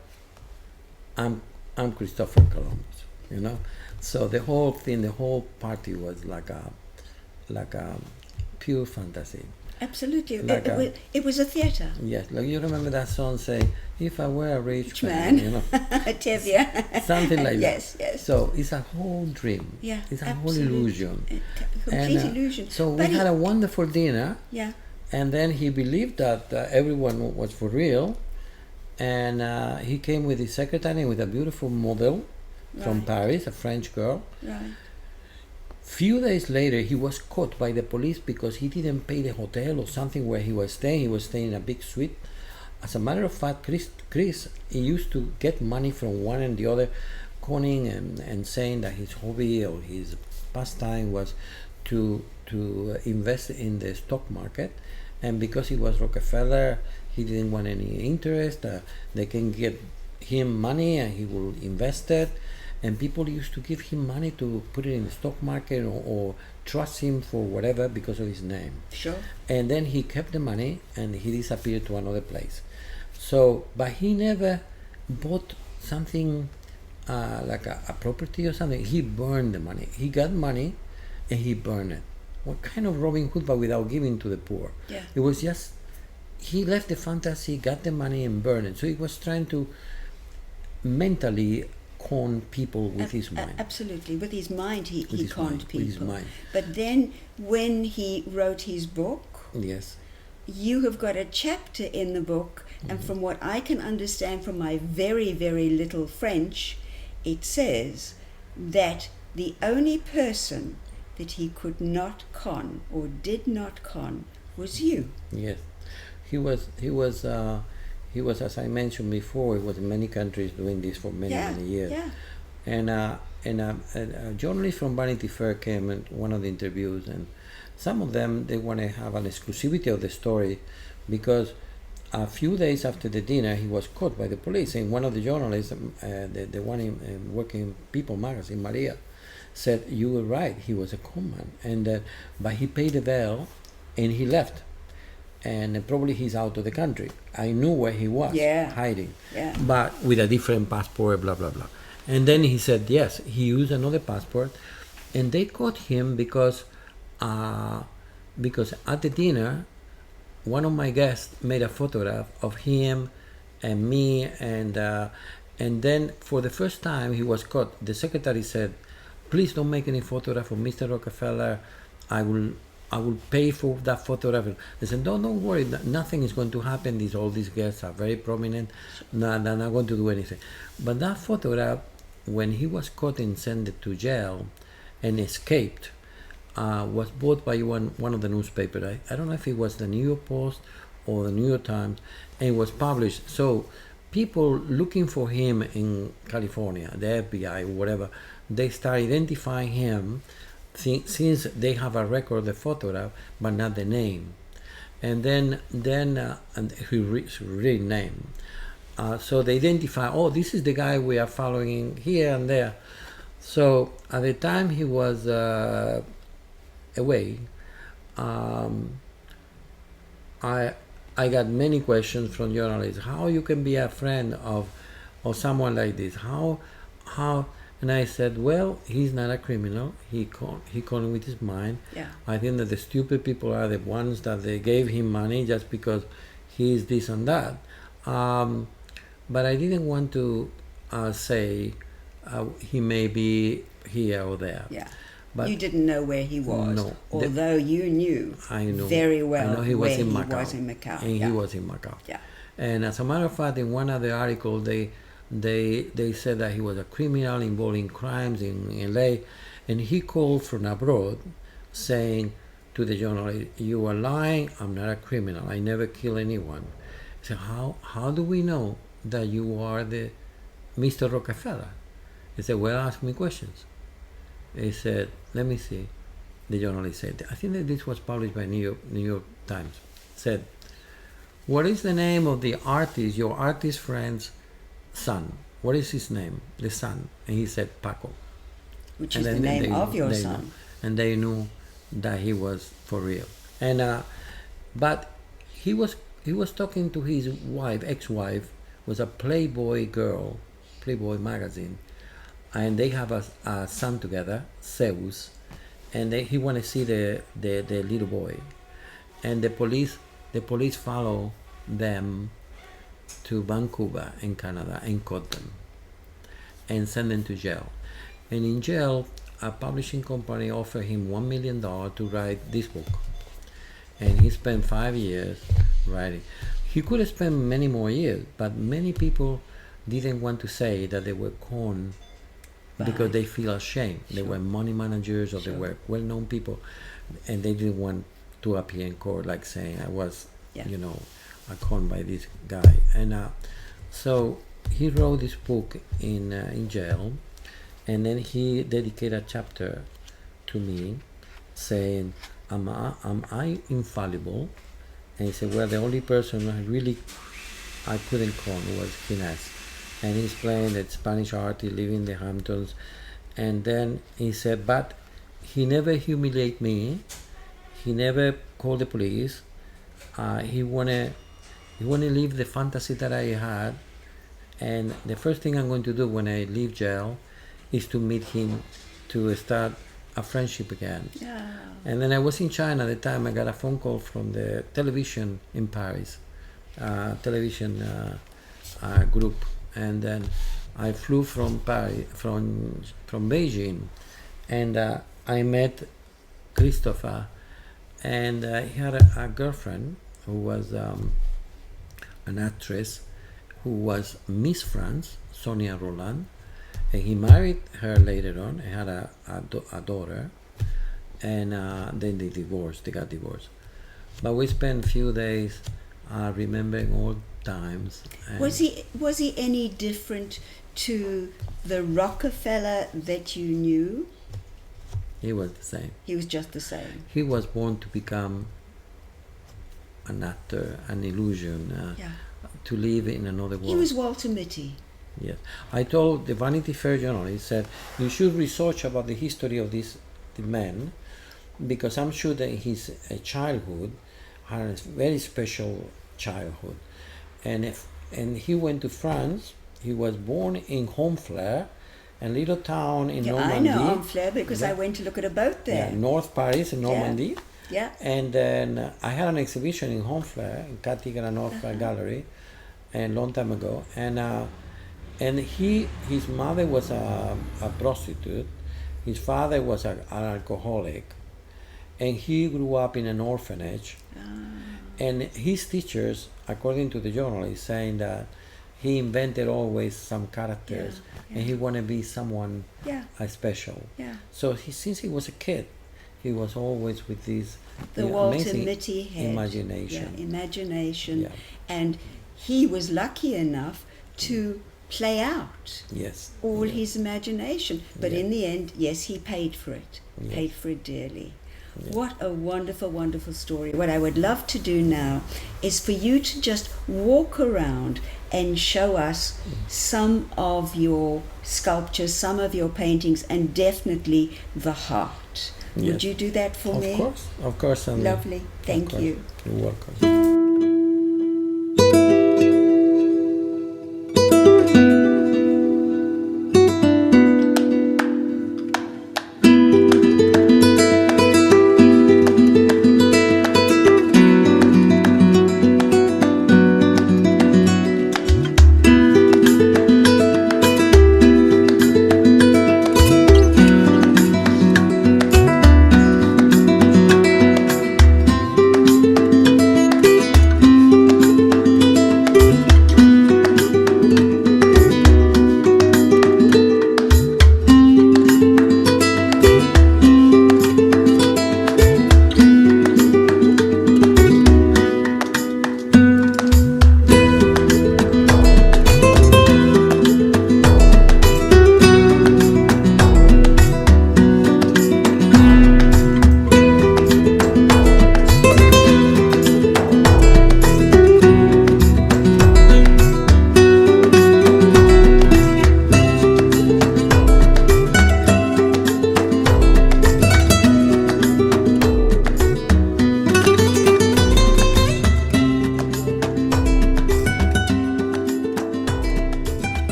I'm Christopher Columbus, So the whole thing, the whole party was like a pure fantasy. Absolutely. It was a theatre. Yes, like you remember that song saying, if I were a rich Man. Tevye. Something like Yes, that. yes. So it's a whole dream. Yeah, it's a absolutely. whole illusion. Complete illusion. So we had a wonderful dinner. Yeah. And then he believed that everyone was for real. And he came with his secretary, with a beautiful model from Paris, a French girl. Right. Few days later, he was caught by the police because he didn't pay the hotel or something where he was staying. He was staying in a big suite. As a matter of fact, Chris he used to get money from one and the other, conning and saying that his hobby or his pastime was to invest in the stock market. And because he was Rockefeller, he didn't want any interest. They can get him money and he will invest it. And people used to give him money to put it in the stock market or trust him for whatever because of his name. Sure. And then he kept the money and he disappeared to another place. So, but he never bought something like a property or something. He burned the money. He got money and he burned it. What kind of Robin Hood, but without giving to the poor? Yeah. It was just he left the fantasy, got the money, and burned it. So he was trying to mentally con people with his mind. Absolutely. With his mind, he conned people. With his mind. But then when he wrote his book, Yes. you have got a chapter in the book, and from what I can understand from my very, very little French, it says that the only person that he could not con or did not con was you. Yes. He was, as I mentioned before, he was in many countries doing this for many, many years. Yeah. And a journalist from Vanity Fair came in one of the interviews, and some of them, they want to have an exclusivity of the story, because a few days after the dinner, he was caught by the police. And one of the journalists, the one working in People magazine, Maria, said, "You were right. He was a con man, and but he paid the bail, and he left, and probably he's out of the country. I knew where he was, hiding, but with a different passport, blah blah blah." And then he said, yes, he used another passport, and they caught him because at the dinner, one of my guests made a photograph of him and me, and then for the first time he was caught. The secretary said, "Please don't make any photograph of Mr. Rockefeller. I will pay for that photograph." They said, "No, don't worry. Nothing is going to happen. All these guests are very prominent. No, they're not going to do anything." But that photograph, when he was caught and sent to jail and escaped, was bought by one of the newspapers. I don't know if it was the New York Post or the New York Times, and it was published. So people looking for him in California, the FBI or whatever, they start identifying him since they have a record of the photograph but not the name, and then and his real name. So they identify, oh, this is the guy we are following here and there. So at the time he was away, I got many questions from journalists. How you can be a friend of someone like this? How? And I said, well, he's not a criminal. He conned with his mind. Yeah. I think that the stupid people are the ones that they gave him money just because he's this and that. But I didn't want to say he may be here or there. Yeah. But you didn't know where he was, no, although you knew I know very well I know he was where in he Macau. was in Macau. And yeah. he was in Macau. Yeah. And as a matter of fact, in one of the articles, they said that he was a criminal involving crimes in LA, and he called from abroad saying to the journalist, "You are lying, I'm not a criminal, I never killed anyone." I said, how do we know that you are the Mr. Rockefeller? He said, well, ask me questions. He said, let me see. The journalist said, I think that this was published by New York Times, said, what is the name of the artist, your artist friend's son? What is his name? The son. And he said, Paco. Which is the name of your son. And they knew that he was for real. And but he was talking to his wife, ex-wife, was a Playboy girl, Playboy magazine, and they have a son together, Zeus, and he want to see the little boy, and the police follow them to Vancouver in Canada and caught them and send them to jail. And in jail, a publishing company offered him $1 million to write this book, and he spent 5 years writing. He could have spent many more years, but many people didn't want to say that they were conned because they feel ashamed. They were money managers, or they were well-known people, and they didn't want to appear in court like saying I was, conned by this guy. And so he wrote this book in jail, and then he dedicated a chapter to me, saying, "Am I infallible?" And he said, well, the only person I couldn't con was Ginés. And he's playing that Spanish artist living in the Hamptons. And then he said, but he never humiliated me. He never called the police. He wanna live the fantasy that I had. And the first thing I'm going to do when I leave jail is to meet him, to start a friendship again. Yeah. And then I was in China at the time. I got a phone call from the television in Paris, television group, and then I flew from Paris, from Beijing, and I met Christopher, and he had a girlfriend who was an actress who was Miss France, Sonia Roland, and he married her later on. He had a daughter, and then they divorced. They got divorced, but we spent a few days remembering old times. Was he any different to the Rockefeller that you knew? He was the same. He was just the same. He was born to become an actor, an illusion, to live in another world. He was Walter Mitty. Yes. I told the Vanity Fair journalist, said, you should research about the history of the man, because I'm sure that his childhood had a very special childhood. And he went to France. He was born in Honfleur, a little town in Normandy. I know Honfleur because I went to look at a boat there. Yeah, North Paris in Normandy. Yeah. And then I had an exhibition in Honfleur, in Cathy Granoff Gallery, a long time ago. And his mother was a prostitute. His father was an alcoholic. And he grew up in an orphanage. And his teachers, according to the journalist, saying that he invented always some characters, and he wanted to be someone special. Yeah. So since he was a kid, he was always with this Walter Mitty head. Imagination. Yeah, imagination. Yeah. And he was lucky enough to play out all his imagination. But in the end, yes, he paid for it. Paid for it dearly. Yeah. What a wonderful, wonderful story. What I would love to do now is for you to just walk around and show us some of your sculptures, some of your paintings, and definitely the heart. Yes. Would you do that for me? Of course. Lovely. Thank you. You're welcome.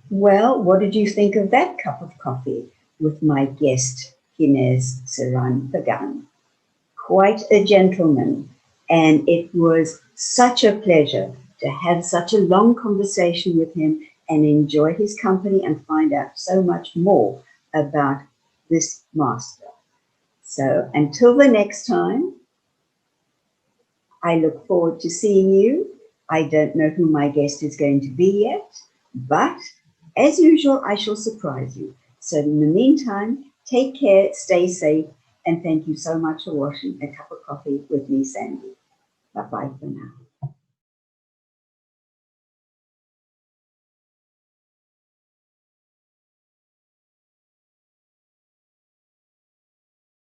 Well, what did you think of that cup of coffee with my guest, Serran Pagan? Quite a gentleman, and it was such a pleasure to have such a long conversation with him and enjoy his company and find out so much more about this master. So until the next time, I look forward to seeing you. I don't know who my guest is going to be yet, but as usual, I shall surprise you. So in the meantime, take care, stay safe, and thank you so much for watching A Cup of Coffee with me, Sandy. Bye-bye for now.